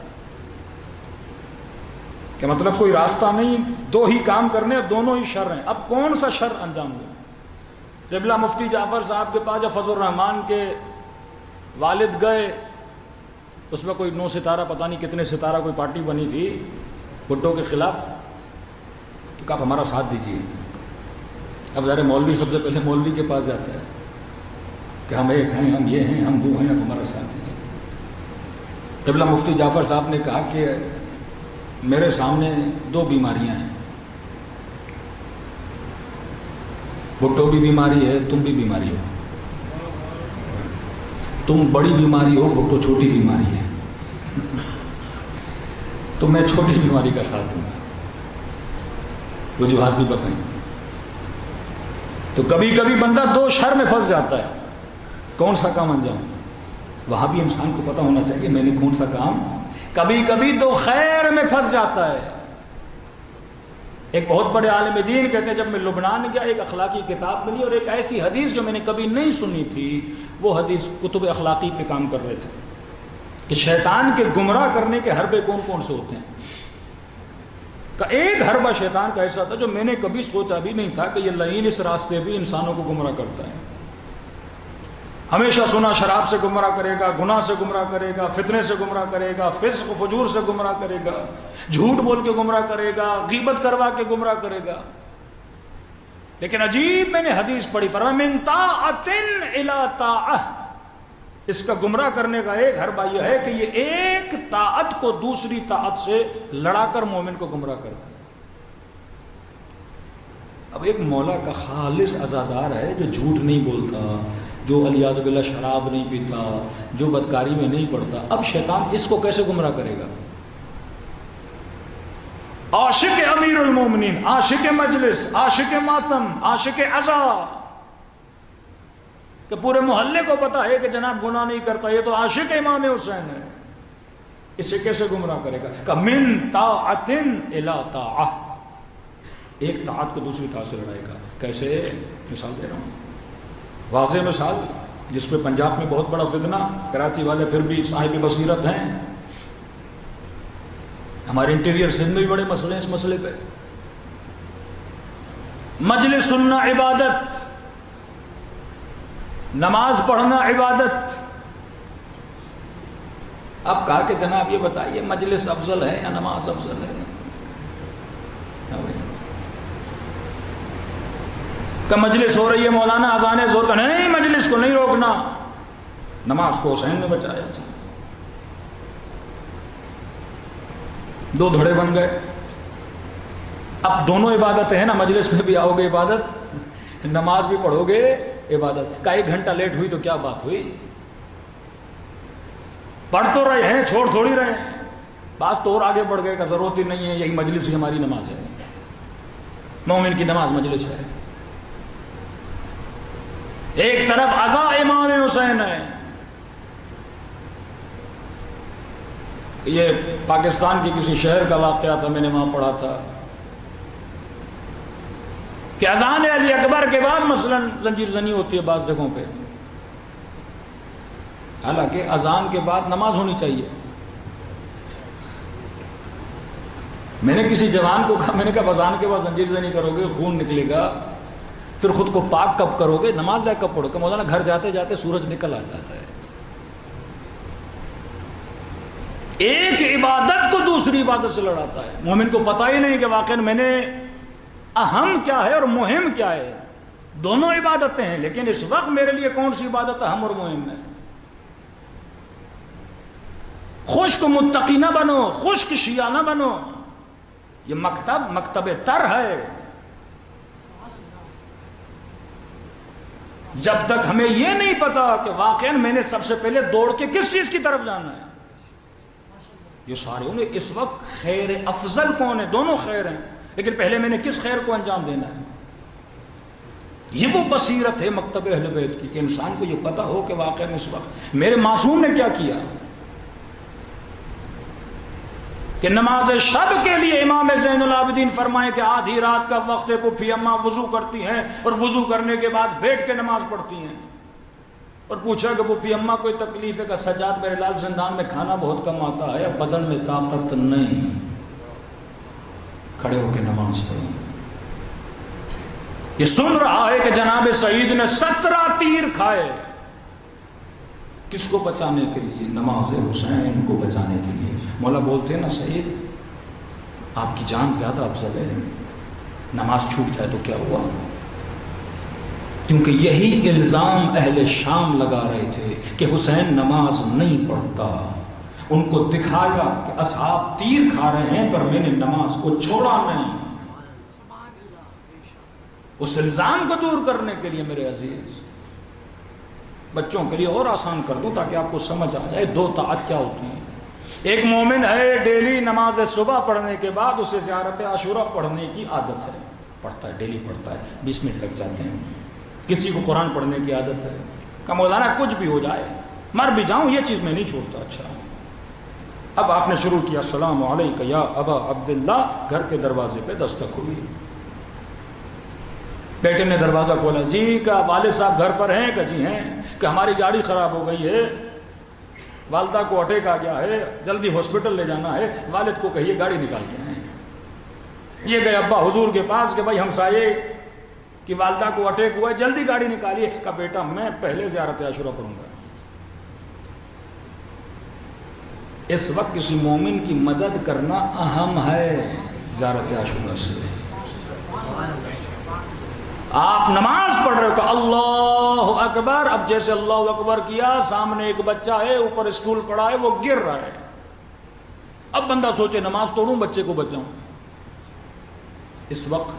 کہ مطلب کوئی راستہ نہیں، دو ہی کام کرنے اور دونوں ہی شر ہیں. اب کون سا شر انجام دیں؟ قبلہ مفتی جعفر صاحب کے پاس جب فضل الرحمان کے والد گئے، اس میں کوئی 9 ستارہ پتہ نہیں کتنے ستارہ کوئی پارٹی بنی تھی بھٹو کے خلاف، تو کہا آپ ہمارا ساتھ دیجیے. اب ظاہر مولوی سب سے پہلے مولوی کے پاس جاتا ہے کہ ہم ایک ہیں، ہم یہ ہیں، ہم وہ ہیں، آپ ہمارا ساتھ دیجیے. قبلہ مفتی جعفر صاحب نے کہا کہ میرے سامنے 2 بیماریاں ہیں، بھٹو بھی بیماری ہے، تم بھی بیماری ہو. تم بڑی بیماری ہو، بھٹو چھوٹی بیماری ہے، تو میں چھوٹی بیماری کا ساتھ دوں گا. وجوہات بھی بتائیں. تو کبھی کبھی بندہ دو شر میں پھنس جاتا ہے، کون سا کام انجام؟ وہاں بھی انسان کو پتہ ہونا چاہیے میں نے کون سا کام. کبھی کبھی دو خیر میں پھنس جاتا ہے. ایک بہت بڑے عالم دین کہتے ہیں جب میں لبنان گیا ایک اخلاقی کتاب ملی اور ایک ایسی حدیث جو میں نے کبھی نہیں سنی تھی. وہ حدیث کتب اخلاقی پہ کام کر رہے تھے کہ شیطان کے گمراہ کرنے کے حربے کون کون سے ہوتے ہیں. کہ ایک حربہ شیطان کا ایسا تھا جو میں نے کبھی سوچا بھی نہیں تھا کہ یہ لعین اس راستے بھی انسانوں کو گمراہ کرتا ہے. ہمیشہ سنا شراب سے گمراہ کرے گا، گناہ سے گمراہ کرے گا، فتنے سے گمراہ کرے گا، فسق و فجور سے گمراہ کرے گا، جھوٹ بول کے گمراہ کرے گا، غیبت کروا کے گمراہ کرے گا. لیکن عجیب میں نے حدیث پڑھی، فرمایا من طاعۃ الی طاعۃ. اس کا گمراہ کرنے کا ایک حربہ یہ ہے کہ یہ ایک طاعت کو دوسری طاعت سے لڑا کر مومن کو گمراہ کرتا ہے. اب ایک مولا کا خالص عزادار ہے جو جھوٹ نہیں بولتا، جو الیاذ باللہ شراب نہیں پیتا، جو بدکاری میں نہیں پڑتا. اب شیطان اس کو کیسے گمراہ کرے گا؟ عاشق امیر المومنین، عاشق مجلس، عاشق ماتم، عاشق عزا، کہ پورے محلے کو پتا ہے کہ جناب گناہ نہیں کرتا، یہ تو عاشق امام حسین ہے. اسے کیسے گمراہ کرے گا؟ کہ من طاعۃ الی طاعۃ. ایک طاعت کو دوسری طاعت سے لڑائے گا. کیسے؟ مثال دے رہا ہوں، واضح مثال جس پہ پنجاب میں بہت بڑا فتنہ، کراچی والے پھر بھی صاحب بصیرت ہیں، ہمارے انٹیریئر سندھ میں بھی بڑے مسئلے ہیں اس مسئلے پہ. مجلس سننا عبادت، نماز پڑھنا عبادت. اب کہا کہ جناب یہ بتائیے مجلس افضل ہے یا نماز افضل ہے؟ کہ مجلس ہو رہی ہے مولانا اذان زور کا، نہیں مجلس کو نہیں روکنا، نماز کو حسین نے بچایا تھا. 2 دھڑے بن گئے. اب دونوں عبادتیں ہیں نا، مجلس میں بھی آؤ گے عبادت، نماز بھی پڑھو گے عبادت. کا 1 گھنٹہ لیٹ ہوئی تو کیا بات ہوئی؟ پڑھ تو رہے ہیں، چھوڑ تھوڑی رہے ہیں. بعض تو اور آگے بڑھ گئے کہ ضرورت ہی نہیں ہے، یہی مجلس ہی ہماری نماز ہے. مومن کی نماز مجلس ہے. ایک طرف عزا امام حسین ہے. یہ پاکستان کے کسی شہر کا واقعہ تھا، میں نے وہاں پڑھا تھا کہ اذان علی اکبر کے بعد مثلا زنجیر زنی ہوتی ہے بعض جگہوں پہ، حالانکہ اذان کے بعد نماز ہونی چاہیے. میں نے کسی جوان کو کہا، میں نے کہا اذان کے بعد زنجیر زنی کرو گے خون نکلے گا، پھر خود کو پاک کب کرو گے؟ نماز جا کب پڑھو گے؟ مولانا گھر جاتے جاتے سورج نکل آ جاتا ہے. ایک عبادت کو دوسری عبادت سے لڑاتا ہے. مومن کو پتہ ہی نہیں کہ واقعا میں نے اہم کیا ہے اور مہم کیا ہے. دونوں عبادتیں ہیں لیکن اس وقت میرے لیے کون سی عبادت اہم اور مہم ہے. خشک متقی نہ بنو، خشک شیعہ نہ بنو. یہ مکتب تر ہے. جب تک ہمیں یہ نہیں پتا کہ واقعا میں نے سب سے پہلے دوڑ کے کس چیز کی طرف جانا ہے. یہ سارے ہوں گے اس وقت خیر افضل کون ہے؟ دونوں خیر ہیں لیکن پہلے میں نے کس خیر کو انجام دینا ہے. یہ وہ بصیرت ہے مکتب اہل بیت کی کہ انسان کو یہ پتا ہو کہ واقعا اس وقت میرے معصوم نے کیا کیا. کہ نماز شب کے لیے امام زین العابدین فرمائے کہ آدھی رات کا وقت ہے، پھپھی اماں وضو کرتی ہیں اور وضو کرنے کے بعد بیٹھ کے نماز پڑھتی ہیں. اور پوچھا کہ پھپھی اماں کوئی تکلیف ہے؟ کہ سجاد میرے لال زندان میں کھانا بہت کم آتا ہے، اب بدن میں طاقت نہیں، کھڑے ہو کے نماز پڑھیں. یہ سن رہا ہے کہ جناب سعید نے 17 تیر کھائے. کس کو بچانے کے لیے؟ نماز حسین کو بچانے کے لیے. مولا بولتے ہیں نا سعید آپ کی جان زیادہ افضل ہے، نماز چھوٹ جائے تو کیا ہوا؟ کیونکہ یہی الزام اہل شام لگا رہے تھے کہ حسین نماز نہیں پڑھتا. ان کو دکھایا کہ اصحاب تیر کھا رہے ہیں پر میں نے نماز کو چھوڑا نہیں. اس الزام کو دور کرنے کے لیے میرے عزیز بچوں کے لیے اور آسان کر دوں تاکہ آپ کو سمجھ آ جائے 2 طاعت کیا ہوتی ہیں. ایک مومن ہے ڈیلی نماز صبح پڑھنے کے بعد اسے زیارت عاشورہ پڑھنے کی عادت ہے، پڑھتا ہے، ڈیلی پڑھتا ہے، 20 منٹ لگ جاتے ہیں. کسی کو قرآن پڑھنے کی عادت ہے کہ مولانا کچھ بھی ہو جائے مر بھی جاؤں یہ چیز میں نہیں چھوڑتا. اچھا اب آپ نے شروع کیا السلام علیکم یا ابا عبداللہ، گھر کے دروازے پہ دستک ہوئی. بیٹے نے دروازہ کھولا. جی کیا والد صاحب گھر پر ہیں؟ کہ جی ہیں. کہ ہماری گاڑی خراب ہو گئی ہے، والدہ کو اٹیک آ گیا ہے، جلدی ہاسپٹل لے جانا ہے، والد کو کہیے گاڑی نکال کے آئیں. یہ گئے ابا حضور کے پاس کہ بھائی ہمسائے کی والدہ کو اٹیک ہوا ہے، جلدی گاڑی نکالیے. کہا بیٹا میں پہلے زیارت عاشورہ پڑھوں گا. اس وقت کسی مومن کی مدد کرنا اہم ہے زیارت عاشورہ سے. آپ نماز پڑھ رہے ہو کہ اللہ اکبر، اب جیسے اللہ اکبر کیا سامنے ایک بچہ ہے اوپر اسٹول پڑا ہے وہ گر رہا ہے. اب بندہ سوچے نماز توڑوں بچے کو بچاؤں. اس وقت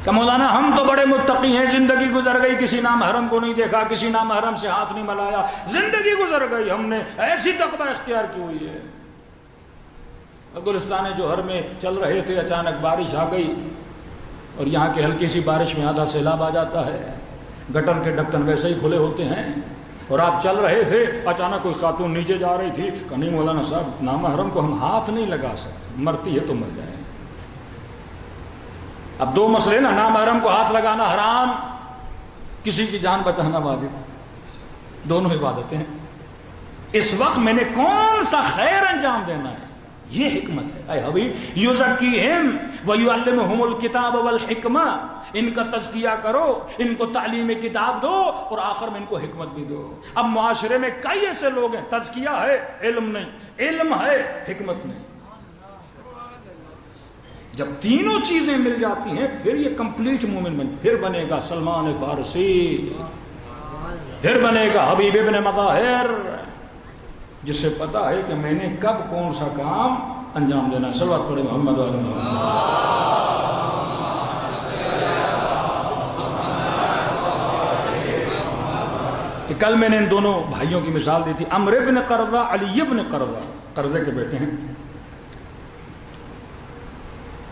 کہ مولانا ہم تو بڑے متقی ہیں، زندگی گزر گئی کسی نامحرم کو نہیں دیکھا، کسی نامحرم سے ہاتھ نہیں ملایا، زندگی گزر گئی ہم نے ایسی تقوی اختیار کی ہوئی ہے. گلستان جوہر میں چل رہے تھے، اچانک بارش آ گئی اور یہاں کے ہلکی سی بارش میں آدھا سیلاب آ جاتا ہے. گٹر کے ڈھکن ویسے ہی کھلے ہوتے ہیں اور آپ چل رہے تھے، اچانک کوئی خاتون نیچے جا رہی تھی کہ نہیں مولانا صاحب نامحرم کو ہم ہاتھ نہیں لگا سکتے، مرتی ہے تو مر جائے. اب 2 مسئلے نا، نامحرم کو ہاتھ لگانا حرام، کسی کی جان بچانا واجب، دونوں عبادتیں ہیں. اس وقت میں نے کون سا خیر انجام دینا ہے، یہ حکمت ہے. اے حبیب یزکیہم ویعلمہم الکتاب والحکمہ، ان کا تزکیہ کرو، ان کو تعلیم کتاب دو اور آخر میں ان کو حکمت بھی دو. اب معاشرے میں کئی ایسے لوگ ہیں تزکیہ ہے علم نہیں، علم ہے حکمت نہیں. جب تینوں چیزیں مل جاتی ہیں پھر یہ کمپلیٹ مومن پھر بنے گا سلمان فارسی، پھر بنے گا حبیب ابن مطہر، جسے پتا ہے کہ میں نے کب کون سا کام انجام دینا ہے. صلوات پڑھیں محمد و آل محمد. کہ کل میں نے ان دونوں بھائیوں کی مثال دی تھی، عمرو ابن قرظہ، علی ابن قرظہ، قرظے کے بیٹے ہیں.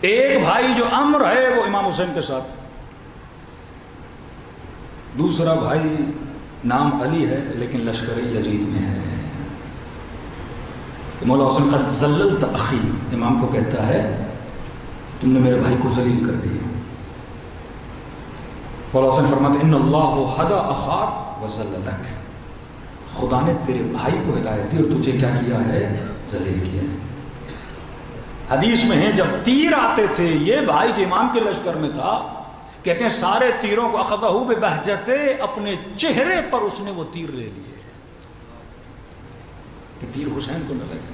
ایک بھائی جو عمرو ہے وہ امام حسین کے ساتھ، دوسرا بھائی نام علی ہے لیکن لشکر یزید میں ہے. مولا حسین قد ذللت اخی، امام کو کہتا ہے تم نے میرے بھائی کو ذلیل کر دیا. مولا حسین فرماتے ان اللہ ہدی اخاک وذلتک، خدا نے تیرے بھائی کو ہدایت دی اور تجھے کیا کیا ہے؟ ذلیل کیا ہے. حدیث میں ہیں جب تیر آتے تھے، یہ بھائی جو امام کے لشکر میں تھا، کہتے ہیں سارے تیروں کو اخذہ ببہجتے، اپنے چہرے پر اس نے وہ تیر لے لیے. کہ تیر حسین کو نہ لگے،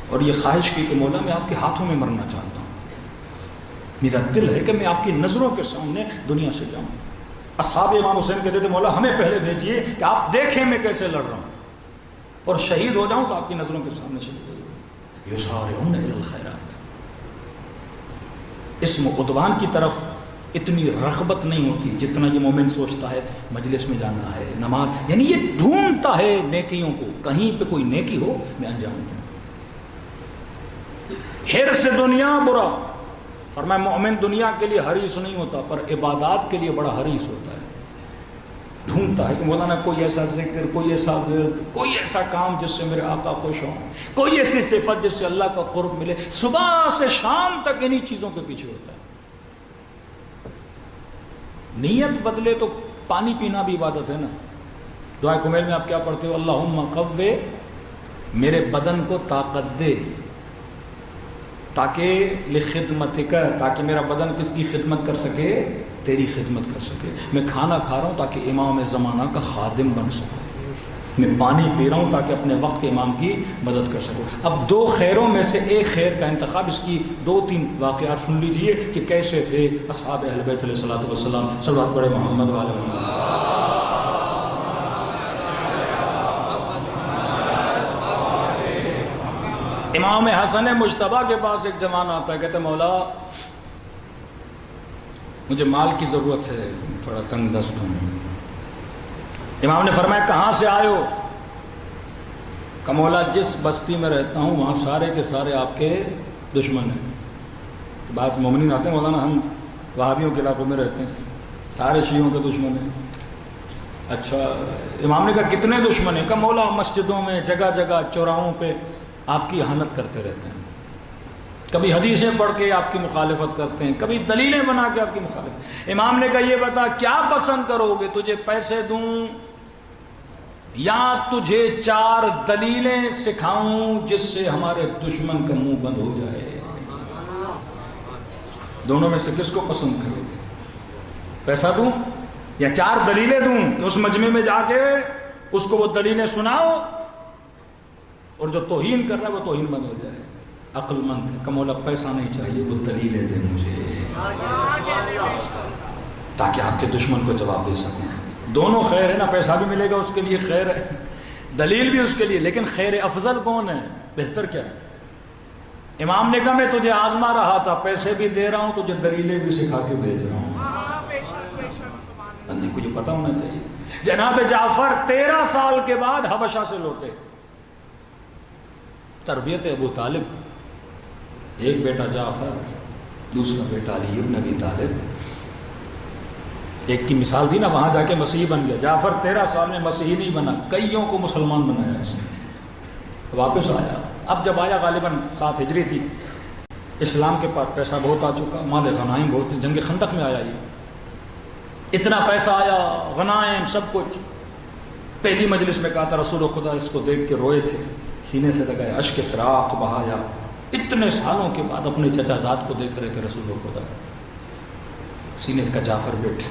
اور یہ خواہش کی کہ مولا میں آپ کے ہاتھوں میں مرنا چاہتا ہوں، میرا دل ہے کہ میں آپ کی نظروں کے سامنے دنیا سے جاؤں۔ اصحاب امام حسین کہتے تھے مولا ہمیں پہلے بھیجیے کہ آپ دیکھیں میں کیسے لڑ رہا ہوں، اور شہید ہو جاؤں تو آپ کی نظروں کے سامنے شہید ہو جاؤں۔ یسارعون الی الخیرات، اسم عدوان کی طرف اتنی رغبت نہیں ہوتی جتنا یہ مومن سوچتا ہے مجلس میں جانا ہے، نماز، یعنی یہ ڈھونڈتا ہے نیکیوں کو، کہیں پہ کوئی نیکی ہو میں انجام دوں۔ حرص دنیا برا، فرمایا مومن دنیا کے لیے حریص نہیں ہوتا پر عبادات کے لیے بڑا حریص ہوتا ہے، ڈھونڈتا ہے کہ مولانا کوئی ایسا ذکر، کوئی ایسا ورد، کوئی ایسا کام جس سے میرے آقا خوش ہوں، کوئی ایسی صفت جس سے اللہ کا قرب ملے، صبح سے شام تک انہی چیزوں کے پیچھے ہوتا ہے۔ نیت بدلے تو پانی پینا بھی عبادت ہے نا۔ دعائے کمیل میں آپ کیا پڑھتے ہو؟ اللہم قوّ، میرے بدن کو طاقت دے، تاکہ لخدمتک، تاکہ میرا بدن کس کی خدمت کر سکے؟ تیری خدمت کر سکے۔ میں کھانا کھا رہا ہوں تاکہ امام زمانہ کا خادم بن سکوں، میں پانی پی رہا ہوں تاکہ اپنے وقت کے امام کی مدد کر سکوں۔ اب دو خیروں میں سے ایک خیر کا انتخاب، اس کی 2-3 واقعات سن لیجئے کہ کیسے تھے اصحاب اہل بیت علیہ الصلوۃ والسلام۔ صلوات پڑھے محمد وعلی محمد۔ امام حسن مجتبیٰ کے پاس ایک جوان آتا ہے، کہتے ہیں مولا مجھے مال کی ضرورت ہے، تھوڑا تنگ دست ہوں۔ امام نے فرمایا کہاں سے آئے ہو؟ کہ مولا جس بستی میں رہتا ہوں وہاں سارے کے سارے آپ کے دشمن ہیں۔ بعض مومنین آتے ہیں مولانا ہم وہابیوں کے علاقوں میں رہتے ہیں، سارے شیعوں کے دشمن ہیں۔ اچھا، امام نے کہا کتنے دشمن ہیں؟ کہ مولا مسجدوں میں جگہ جگہ چوراہوں پہ آپ کی اہانت کرتے رہتے ہیں، کبھی حدیثیں پڑھ کے آپ کی مخالفت کرتے ہیں، کبھی دلیلیں بنا کے آپ کی مخالفت۔ امام نے کہا یہ بتا کیا پسند کرو گے، تجھے پیسے دوں یا تجھے 4 دلیلیں سکھاؤں جس سے ہمارے دشمن کا منہ بند ہو جائے؟ دونوں میں سے کس کو پسند کرو گے؟ پیسہ دوں یا 4 دلیلیں دوں کہ اس مجمع میں جا کے اس کو وہ دلیلیں سناؤ اور جو توہین کر رہا ہے وہ توہین بند ہو جائے؟ عقل مند ہے کہ مولا پیسہ نہیں چاہیے، وہ دلیلیں دیں مجھے تاکہ آپ کے دشمن کو جواب دے سکوں۔ دونوں خیر ہے نا، پیسہ بھی ملے گا اس کے لیے خیر ہے، دلیل بھی اس کے لیے، لیکن خیر افضل کون ہے؟ بہتر کیا ہے؟ امام نے کہا میں تجھے آزما رہا تھا، پیسے بھی دے رہا ہوں، تجھے دلیلیں بھی سکھا کے بھیج رہا ہوں۔ بندے کو یہ پتہ ہونا چاہیے۔ جناب جعفر 13 سال کے بعد حبشہ سے لوٹے، تربیت ابو طالب، ایک بیٹا جعفر، دوسرا بیٹا علی ابن ابی طالب۔ ایک کی مثال دی نا، وہاں جا کے مسیحی بن گیا، جعفر 13 سال میں مسیحی نہیں بنا، کئیوں کو مسلمان بنایا اس نے۔ واپس آیا، اب جب آیا غالباً 7 ہجری تھی، اسلام کے پاس پیسہ بہت آ چکا، مال غنائم بہت، جنگ خندق میں آیا، یہ اتنا پیسہ آیا، غنائم سب کچھ۔ پہلی مجلس میں کہا تھا رسول خدا اس کو دیکھ کے روئے تھے، سینے سے لگائے، اشک فراق بہایا، اتنے سالوں کے بعد اپنے چچا زاد کو دیکھ رہے تھے رسول خدا، سینے کا جعفر بیٹھ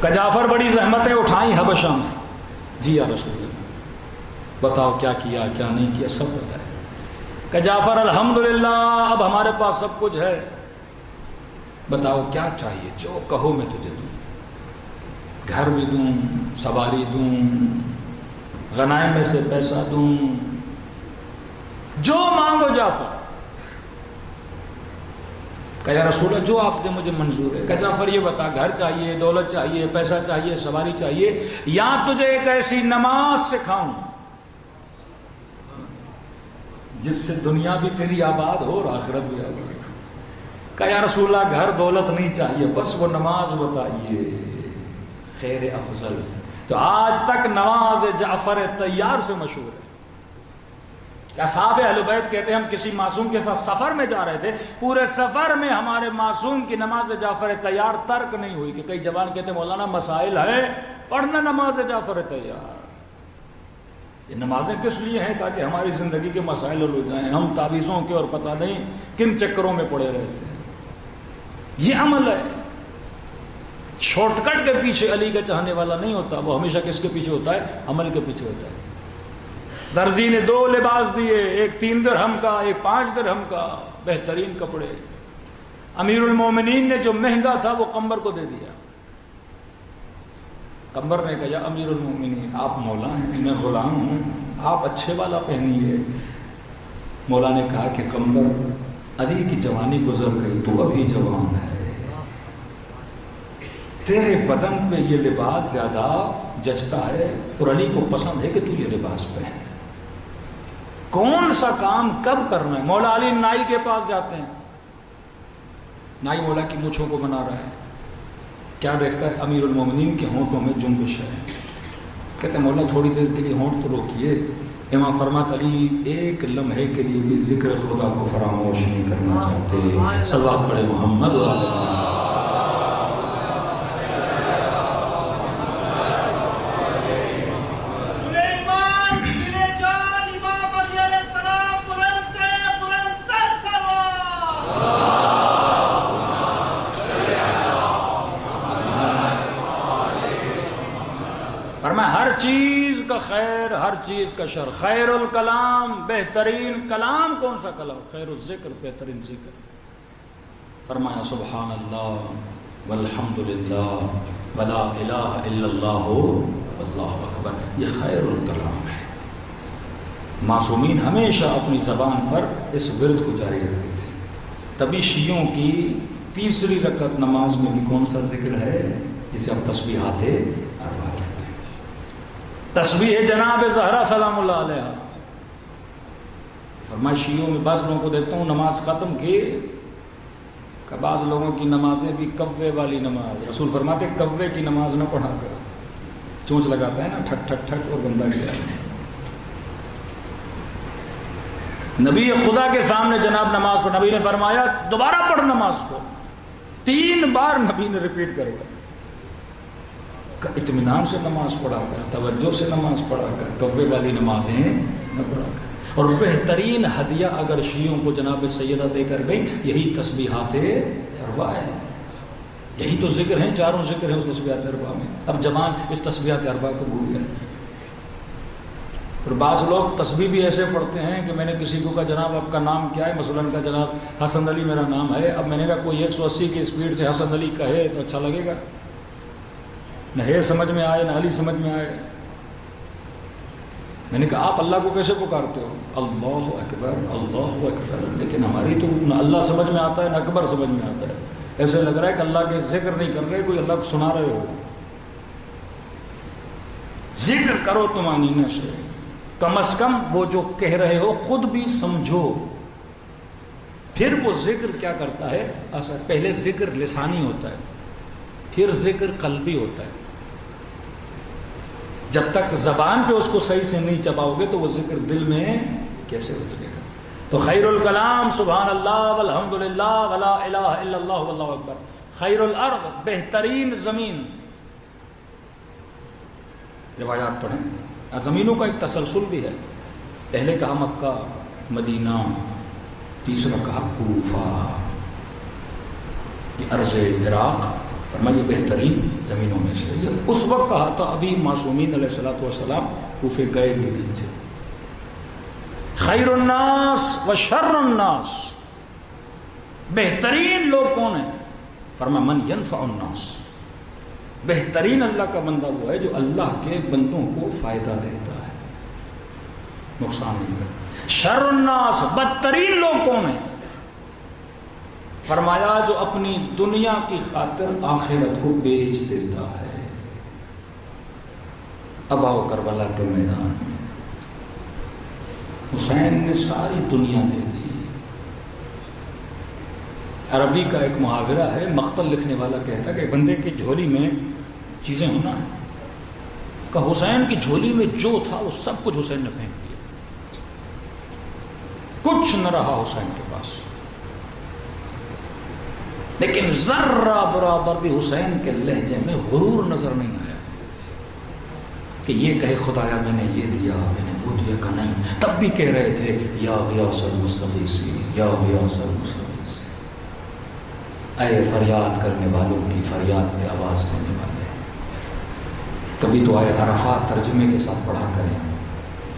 کہ جعفر بڑی زحمتیں اٹھائیں حبشہ میں، جی یا رسول اللہ بتاؤ کیا کیا کیا نہیں کیا، سب بتائے۔ کہ جعفر الحمدللہ اب ہمارے پاس سب کچھ ہے، بتاؤ کیا چاہیے، جو کہو میں تجھے دوں، گھر بھی دوں، سواری دوں، غنائم میں سے پیسہ دوں، جو مانگو جعفر۔ کہ یا رسول اللہ جو آپ دے مجھے منظور ہے۔ کہ جعفر یہ بتا گھر چاہیے، دولت چاہیے، پیسہ چاہیے، سواری چاہیے، یا تجھے ایک ایسی نماز سکھاؤں جس سے دنیا بھی تیری آباد ہو اور آخرت بھی آباد ہو؟ کہ یا رسول اللہ گھر دولت نہیں چاہیے، بس وہ نماز بتائیے، خیر افضل۔ تو آج تک نماز جعفر طیار سے مشہور ہے۔ اصحاب اہل بیت کہتے ہیں ہم کسی معصوم کے ساتھ سفر میں جا رہے تھے، پورے سفر میں ہمارے معصوم کی نماز جعفر طیار ترک نہیں ہوئی، کہ کئی جوان کہتے ہیں مولانا مسائل ہے پڑھنا نماز جعفر طیار۔ یہ نمازیں کس لیے ہیں؟ تاکہ ہماری زندگی کے مسائل حل ہو جائیں، ہم تعویذوں کے اور پتہ نہیں کن چکروں میں پڑے رہتے ہیں۔ یہ عمل ہے۔ شارٹ کٹ کے پیچھے علی کا چاہنے والا نہیں ہوتا، وہ ہمیشہ کس کے پیچھے ہوتا ہے؟ عمل کے پیچھے ہوتا ہے۔ درزی نے 2 لباس دیے، ایک 3 درہم کا، ایک 5 درہم کا، بہترین کپڑے۔ امیر المومنین نے جو مہنگا تھا وہ قمر کو دے دیا۔ قمر نے کہا یا امیر المومنین آپ مولا ہیں، میں غلام ہوں، آپ اچھے والا پہنیے۔ مولا نے کہا کہ قمر علی کی جوانی گزر گئی، تو ابھی جوان ہے، تیرے بدن پہ یہ لباس زیادہ جچتا ہے اور علی کو پسند ہے کہ تو یہ لباس پہن۔ کون سا کام کب کرنا ہے؟ مولا علی نائی کے پاس جاتے ہیں، نائی مولا کی مونچھوں کو بنا رہا ہے، کیا دیکھتا ہے؟ امیر المومنین کے ہونٹوں میں جنبش ہے۔ کہتے ہیں مولا تھوڑی دیر کے لیے ہونٹ تو روکیے۔ امام فرماتا علی ایک لمحے کے لیے بھی ذکر خدا کو فراموش نہیں کرنا چاہتے۔ صلوات پڑھے محمد ہر چیز کا خیر، ہر چیز کا شر۔ خیر الکلام، بہترین کلام کون سا کلام؟ خیر الذکر، بہترین ذکر۔ فرمایا سبحان اللہ والحمد للہ ولا الہ الا اللہ واللہ اکبر، یہ خیر الکلام ہے۔ معصومین ہمیشہ اپنی زبان پر اس ورد کو جاری رکھتے تھے۔ تبھی شیعوں کی تیسری رکعت نماز میں بھی کون سا ذکر ہے جسے ہم تسبیحات اربع کہتے ہیں؟ تسبیح جناب زہرا سلام اللہ علیہ۔ فرمایا شیعوں میں بعض لوگوں کو دیکھتا ہوں نماز ختم کی کہ بعض لوگوں کی نمازیں بھی کوے والی نماز۔ رسول فرماتے کوے کی نماز نہ پڑھا کر، چونچ لگاتا ہے نا ٹھٹ ٹھٹ ٹھٹ اور بندہ کیا ہے۔ نبی خدا کے سامنے جناب نماز پڑھ، نبی نے فرمایا دوبارہ پڑھ نماز کو۔ 3 بار نبی نے ریپیٹ کروایا۔ اطمینان سے نماز پڑھا کر، توجہ سے نماز پڑھا کر، کوے والی نمازیں نہ پڑھا کر۔ اور بہترین ہدیہ اگر شیعوں کو جناب سیدہ دے کر گئی، یہی تسبیحات اربع ہے، یہی تو ذکر ہیں، چاروں ذکر ہیں اس تسبیحات اربع میں۔ اب جوان اس تسبیحات اربع کو بھول گئے۔ اور بعض لوگ تسبیح بھی ایسے پڑھتے ہیں کہ میں نے کسی کو کہا جناب آپ کا نام کیا ہے؟ مثلاً کا جناب حسن علی میرا نام ہے۔ اب میں نے کہا کوئی 180 کی اسپیڈ سے حسن علی کہے تو اچھا لگے گا؟ نہ ہے سمجھ میں آئے نہ علی سمجھ میں آئے۔ میں نے کہا آپ اللہ کو کیسے پکارتے ہو؟ اللہ اکبر اللہ اکبر، لیکن ہماری تو نہ اللہ سمجھ میں آتا ہے نہ اکبر سمجھ میں آتا ہے۔ ایسے لگ رہا ہے کہ اللہ کے ذکر نہیں کر رہے، کوئی اللہ کو سنا رہے ہو۔ ذکر کرو طمانینہ سے، کم از کم وہ جو کہہ رہے ہو خود بھی سمجھو، پھر وہ ذکر کیا کرتا ہے اثر۔ پہلے ذکر لسانی ہوتا ہے، پھر ذکر قلبی ہوتا ہے۔ جب تک زبان پہ اس کو صحیح سے نہیں چباؤ گے تو وہ ذکر دل میں کیسے اترے گا؟ تو خیر الکلام سبحان اللہ والحمد للہ ولا الہ الا اللہ واللہ اکبر۔ خیر الارض، بہترین زمین۔ روایات پڑھیں، زمینوں کا ایک تسلسل بھی ہے۔ پہلے کہا مکہ، مدینہ، تیسرا کہا کوفہ، یہ ارض عراق، فرمایا بہترین زمینوں میں سے۔ یہ اس وقت کہا تھا ابھی معصومین علیہ الصلوۃ والسلام کوفے گئے بھی نہیں تھے۔ خیر الناس و شر الناس، بہترین لوگ کون ہیں؟ فرمایا من ینفع الناس، بہترین اللہ کا بندہ وہ ہے جو اللہ کے بندوں کو فائدہ دیتا ہے، نقصان نہیں کرتا۔ شر الناس، بدترین لوگ کون ہیں؟ فرمایا جو اپنی دنیا کی خاطر آخرت کو بیچ دیتا ہے۔ اب آؤ کربلا کے میدان میں، حسین نے ساری دنیا دے دی۔ عربی کا ایک محاورہ ہے، مقتل لکھنے والا کہتا ہے کہ بندے کی جھولی میں چیزیں ہونا ہے، کہ حسین کی جھولی میں جو تھا وہ سب کچھ حسین نے پھینک دیا، کچھ نہ رہا حسین کے پاس۔ لیکن ذرہ برابر بھی حسین کے لہجے میں غرور نظر نہیں آیا کہ یہ کہے خدایا میں نے یہ دیا میں نے وہ دیا، کا نہیں۔ تب بھی کہہ رہے تھے یا غیاث المستغیثین یا غیاث المستغیثین۔ اے فریاد کرنے والوں کی فریاد پہ آواز دینے والے، کبھی دعائے عرفات ترجمے کے ساتھ پڑھا کریں۔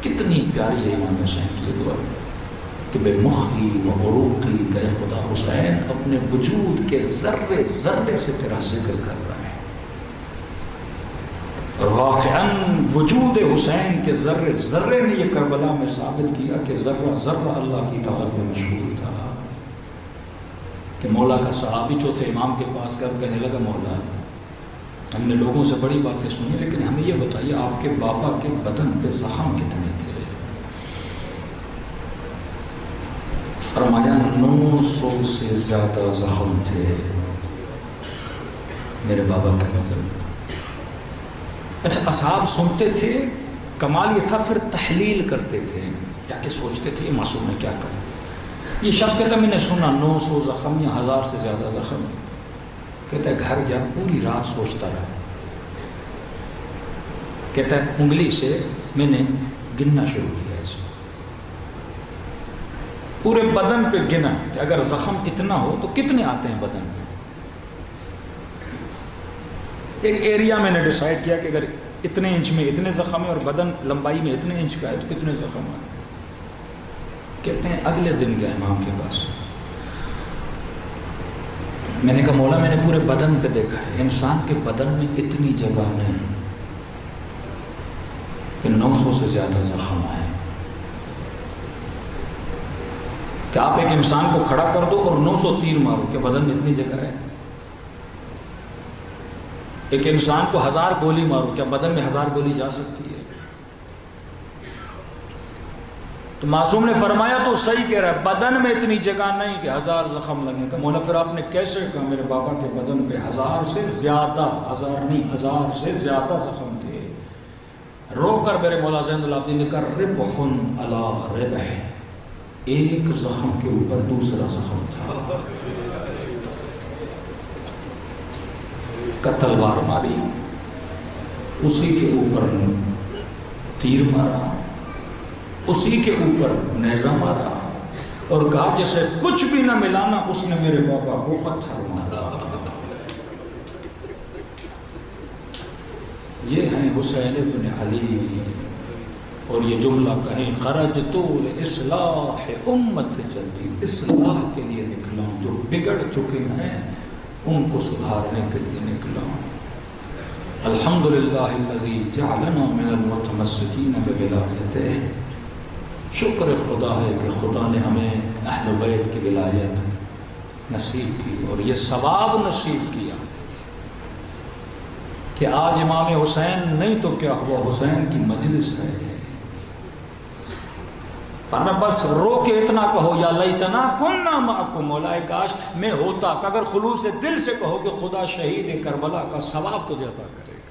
کتنی پیاری ہے امام حسین کی یہ دعا کہ بے مخی و عروقی کہ خدا حسین اپنے وجود کے ذرے ذرے سے تیرا ذکر کر رہا ہے، اور واقعاً وجود حسین کے ذرے ذرے نے یہ کربلا میں ثابت کیا کہ ذرہ ذرہ اللہ کی طاعت میں مشغول تھا۔ کہ مولا کا صحابی جو تھے امام کے پاس کر کہنے لگا، مولا ہم نے لوگوں سے بڑی باتیں سنی لیکن ہمیں یہ بتائیے آپ کے بابا کے بدن پہ زخم کتنے تھے؟ فرمایا 900 سے زیادہ زخم تھے میرے بابا کے بدن۔ اچھا اصحاب سنتے تھے، کمال یہ تھا پھر تحلیل کرتے تھے، کیا کہ سوچتے تھے یہ معصوم ہے کیا کریں۔ یہ شخص کہتا میں نے سنا 900 زخم یا 1000 سے زیادہ زخم، کہتا ہے گھر گیا پوری رات سوچتا رہا، کہتا ہے انگلی سے میں نے گننا شروع کیا، اس پورے بدن پہ گنا کہ اگر زخم اتنا ہو تو کتنے آتے ہیں بدن پہ۔ ایک ایریا میں نے ڈیسائیڈ کیا کہ اگر اتنے انچ میں اتنے زخم ہیں اور بدن لمبائی میں اتنے انچ کا ہے تو کتنے زخم آتے ہیں۔ کہتے ہیں اگلے دن گیا امام کے پاس، میں نے کہا مولا میں نے پورے بدن پہ دیکھا ہے، انسان کے بدن میں اتنی جگہ نہیں کہ 900 سے زیادہ زخم آئے، کہ آپ ایک انسان کو کھڑا کر دو اور 900 تیر مارو، کہ بدن میں اتنی جگہ ہے؟ ایک انسان کو 1000 گولی مارو، کیا بدن میں 1000 گولی جا سکتی ہے؟ تو معصوم نے فرمایا تو صحیح کہہ رہا ہے، بدن میں اتنی جگہ نہیں کہ 1000 زخم لگیں۔ کہ مولا پھر آپ نے کیسے کہا؟ میرے بابا کے بدن پہ 1000 سے زیادہ، 1000 نہیں 1000 سے زیادہ زخم تھے۔ رو کر میرے مولا زین العابدین نے کہا ربح علی ربح، ایک زخم کے اوپر دوسرا زخم تھا، کا تلوار ماری، اسی کے اوپر تیر مارا، اسی کے اوپر نیزہ مارا، اور کہا جسے کچھ بھی نہ ملانا اس نے میرے بابا کو پتھر مارا۔ یہ ہیں حسین ابن علی، اور یہ جملہ کہیں خرجت اصلاح امت جدی، اصلاح کے لیے نکلا ہوں، جو بگڑ چکے ہیں ان کو سدھارنے کے لیے نکلا ہوں۔ الحمدللہ الذی جعلنا من المتمسکین بولایتہ، شکر خدا ہے کہ خدا نے ہمیں اہل بیت کی ولایت نصیب کی، اور یہ ثواب نصیب کیا کہ آج امام حسین نہیں تو کیا ہوا، حسین کی مجلس ہے۔ پر میں بس رو کے اتنا کہو یا لیتنا کننا معکم، مولا کاش میں ہوتا، کہ اگر خلوص دل سے کہو کہ خدا شہید کربلا کا ثواب تجھے عطا کرے گا،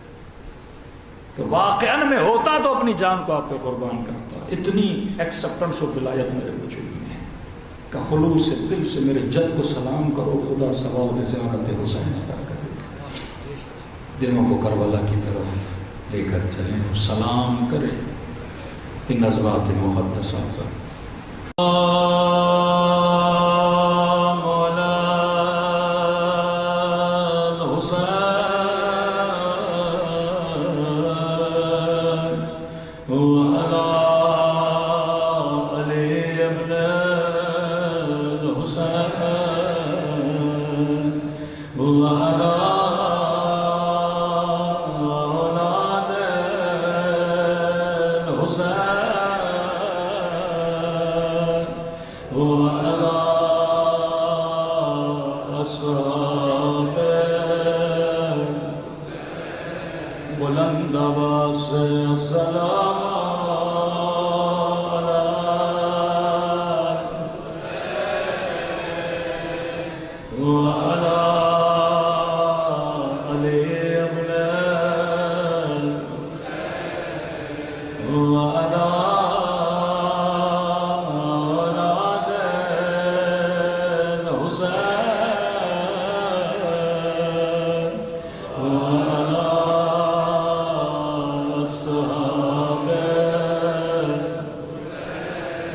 کہ واقعاً میں ہوتا تو اپنی جان کو آپ پہ قربان کرتا۔ اتنی ایکسپٹنس و ولایت میرے وجود میں ہے کہ خلوص دل سے میرے جد کو سلام کرو، خدا ثواب زیارت حسین عطا کرے گا۔ دلوں کو کربلا کی طرف لے کر چلیں، سلام کریں ان نظرات مقدسات پر۔ بلند آواز سے سلام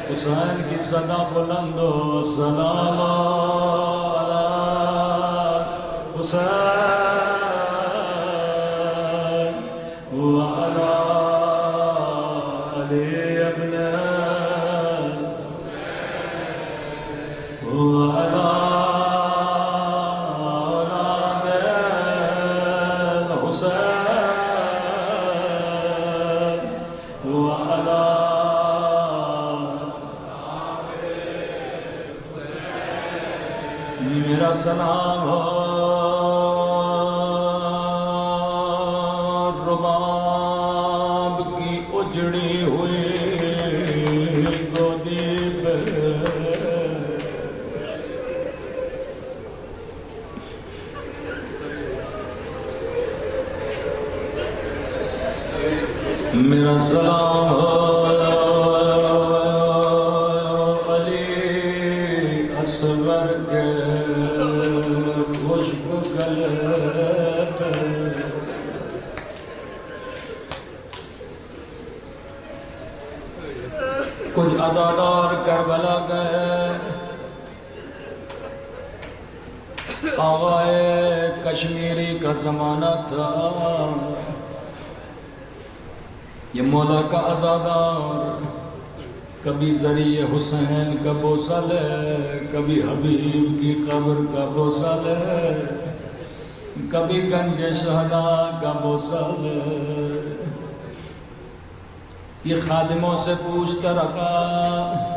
حسین کی صدا بلند و سلام الحسين وعلى آل ابن وعلى أولاد الحسين وعلى میرا سلام ہو رباب کی اجڑی ہوئی گودی پہ میرا سلام ہو علی اصغر کے خوشبو گلے پہ کچھ عزادار کربلا گئے آغائے کشمیری کا زمانہ تھا یہ مولا کا عزادار کبھی ذریعہ حسین کا بوسہ لے کبھی حبیب کی قبر کا بوسہ لے کبھی گنج شہداء کا بوسہ لے یہ خادموں سے پوچھتا رکھا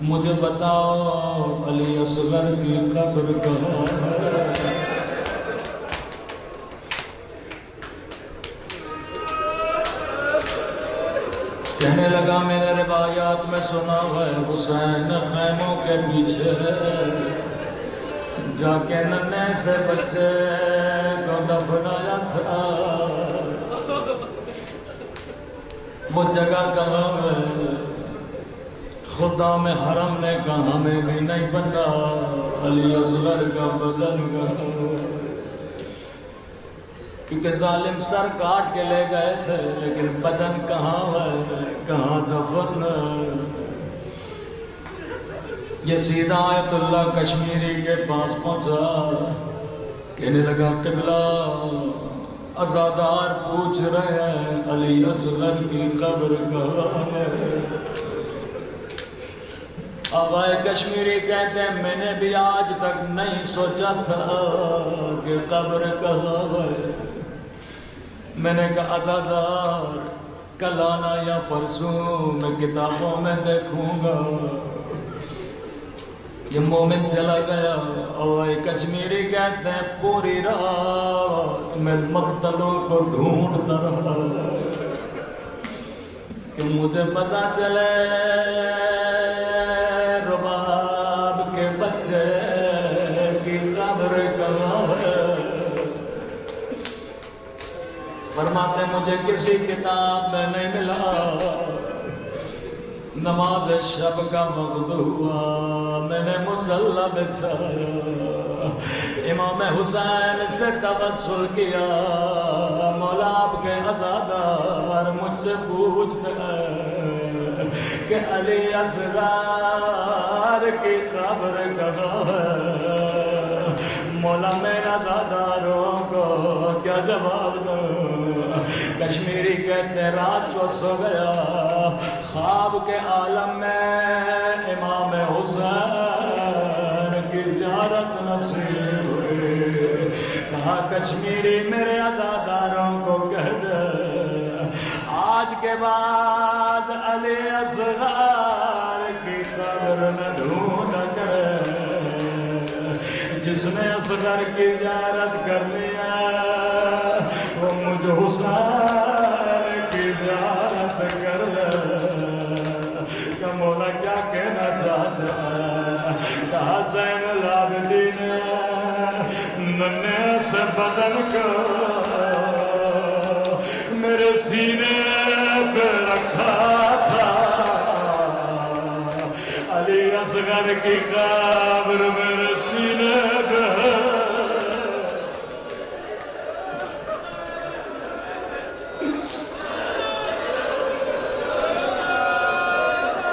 مجھے بتاؤ علی اصغر کی قبر کہاں ہے کہنے لگا میں نے روایات میں سنا ہے حسین خیموں کے پیچھے جا کے ننھے سے بچے کو دفنایا تھا وہ جگہ کہاں ہے خدا میں حرم نے کہا ہمیں بھی نہیں پتا علی اصغر کا بدن کہاں کیونکہ ظالم سر کاٹ کے لے گئے تھے لیکن بدن کہاں ہے کہاں دفن یہ سیدھا آیت اللہ کشمیری کے پاس پہنچا کہنے لگا قبلہ عزادار پوچھ رہے ہیں علی اصغر کی قبر کہاں ہے آبائے کشمیری کہتے ہیں میں نے بھی آج تک نہیں سوچا تھا کہ قبر کہاں ہے میں نے کہا عزادار کل آنا یا پرسوں میں کتابوں میں دیکھوں گا یہ مومن چلا گیا اور کشمیری کہتے ہیں پوری رات میں مقتلوں کو ڈھونڈتا رہا کہ مجھے پتا چلے رباب کے بچے کی قبر کہاں ہے فرماتے مجھے کسی کتاب میں نہیں ملا نماز شب کا وقت ہوا میں نے مصلی بچھایا امام حسین سے توسل کیا مولا آپ کے عزادار مجھ سے پوچھتے ہیں کہ علی اصغر کی قبر کہاں ہے مولا میرا عزاداروں کو کیا جواب دوں کشمیری کہتے رات کو سو گیا خواب کے عالم میں امام حسین کی زیارت نصیب ہوئی کہا کشمیری میرے عزاداروں کو کہہ دے آج کے بعد علی اصغر کی قبر نہ ڈھونڈا کرے جس نے اصغر کی زیارت کر لیا وہ مجھ حسین کی زیارت کر لے کہ مولا کیا کہنا چاہتا ہے کہا زین العابدین ننھے سے بدن کو میرے سینے پہ رکھا تھا علی اصغر کی قبر میرے سینے پہ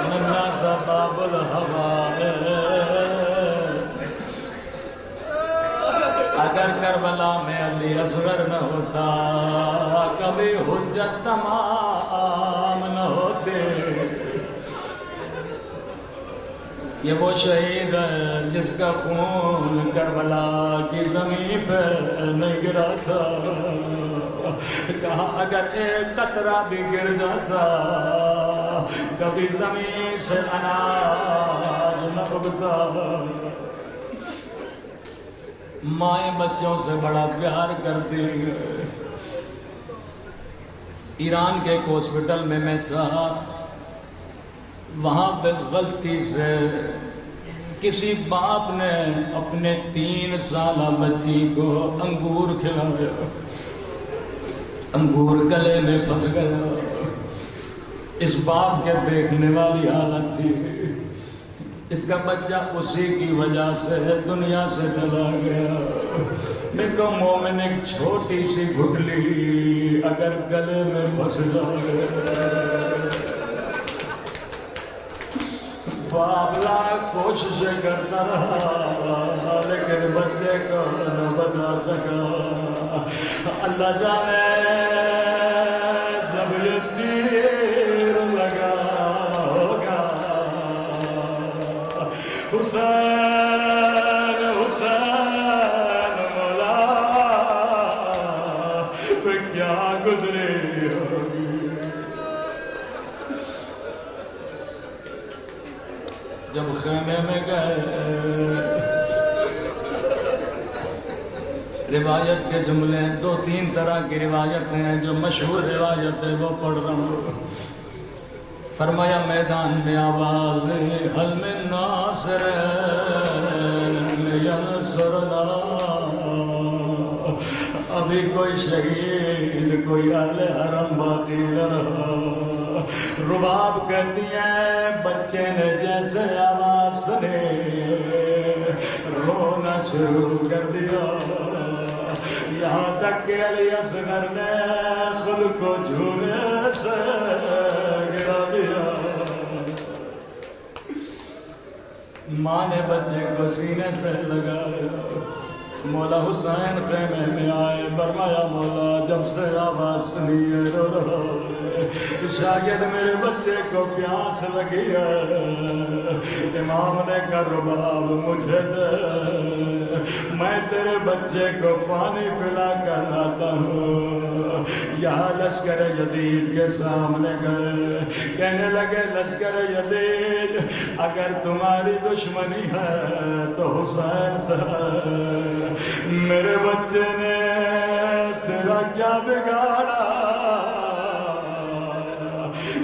ننھا سا باب الہوا اگر کربلا میں علی اصغر نہ ہوتا کبھی حجت تمام نہ ہوتے. یہ وہ شہید ہے جس کا خون کربلا کی زمین پہ نہیں گرا تھا. کہا اگر ایک قطرہ بھی گر جاتا کبھی زمین سے اناج نہ اگتا. مائیں بچوں سے بڑا پیار کرتی. ایران کے ایک ہاسپٹل میں تھا. وہاں پہ غلطی سے کسی باپ نے اپنے 3 سالہ بچی کو انگور کھلایا. انگور گلے میں پھنس گیا. اس باپ کے دیکھنے والی حالت تھی. اس کا بچہ اسی کی وجہ سے دنیا سے چلا گیا. دیکھو مومن ایک چھوٹی سی گھٹلی اگر گلے میں پھنس جائے باپ لاکھ کوششیں کرتا رہا لیکن بچے کو نہ بچا سکا. اللہ جانے جب یہ تیر لگا ہوگا حسین حسین مولا پہ کیا گزری ہوگی. جب خیمے میں گئے روایت کے جملے 2-3 طرح کی روایتیں ہیں. جو مشہور روایت ہے وہ پڑھ رہا ہوں. فرمایا میدان میں آواز حل من ناصر ینصرنا. ابھی کوئی شہید کوئی اہل حرم باقی نہ رہا. رباب کہتی ہے بچے نے جیسے آواز سنی رونا شروع کر دیا. یہاں تک کہ علی اصغر نے خود کو جھولے سے گرا دیا. ماں نے بچے کو سینے سے لگایا. مولا حسین خیمے میں آئے. فرمایا مولا جب سے آواز سنی ہے رو رہا ہے. شاید میرے بچے کو پیاس لگی ہے. امام نے کہا رباب مجھے دے میں تیرے بچے کو پانی پلا کر لاتا ہوں. یہاں لشکر یزید کے سامنے گئے. کہنے لگے لشکر یزید اگر تمہاری دشمنی ہے تو حسین سے ہے. میرے بچے نے تیرا کیا بگاڑا.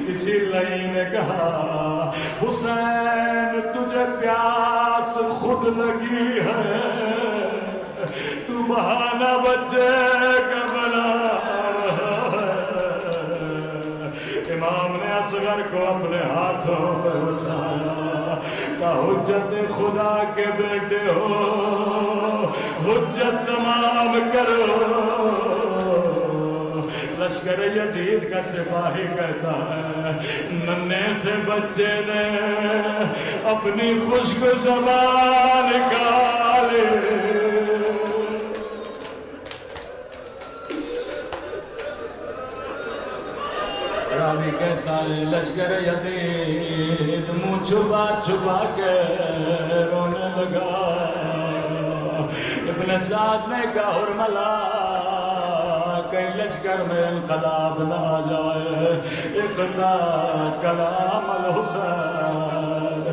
کسی لئی نے کہا حسین تجھے پیاس خود لگی ہے تو بہانہ بچے کا بنا. امام نے اصغر کو اپنے ہاتھوں پر اٹھایا. کہا حجت خدا کے بیٹے ہو حجت تمام کرو. لشکر یزید کا سپاہی کہتا ہے ننھے سے بچے نے اپنی خشک زبان نکالی. راوی کہتا ہے لشکر یزید منہ چھپا چھپا کے رونے لگا. ابن سعد نے کہا حرملا کہیں لشکر میں انقلاب نہ آ جائے. اقتا کلام الحسین.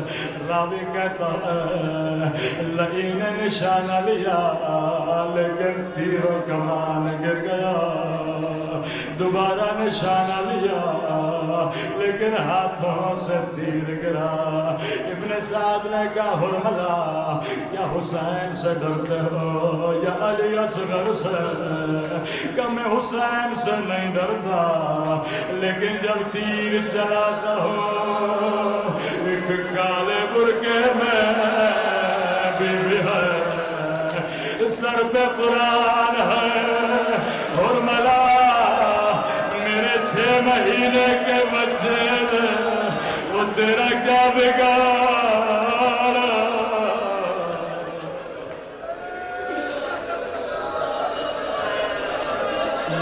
راوی کہتا ہے لئین نشانہ لیا لیکن تیر و کمان گر گیا. دوبارہ نشانہ لیا لیکن ہاتھوں سے تیر گرا. ابن سعد نے کہا حرملا کیا حسین سے ڈرتے ہو یا علی اصغر سے؟ کہ میں حسین سے نہیں ڈرتا لیکن جب تیر چلاتا ہوں ایک کالے برقعے میں بی ہے سر پہ قرآن ہے. حرملا 6 مہینے کے بچے نے وہ تیرا کیا بگاڑا.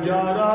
11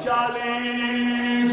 40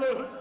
محمد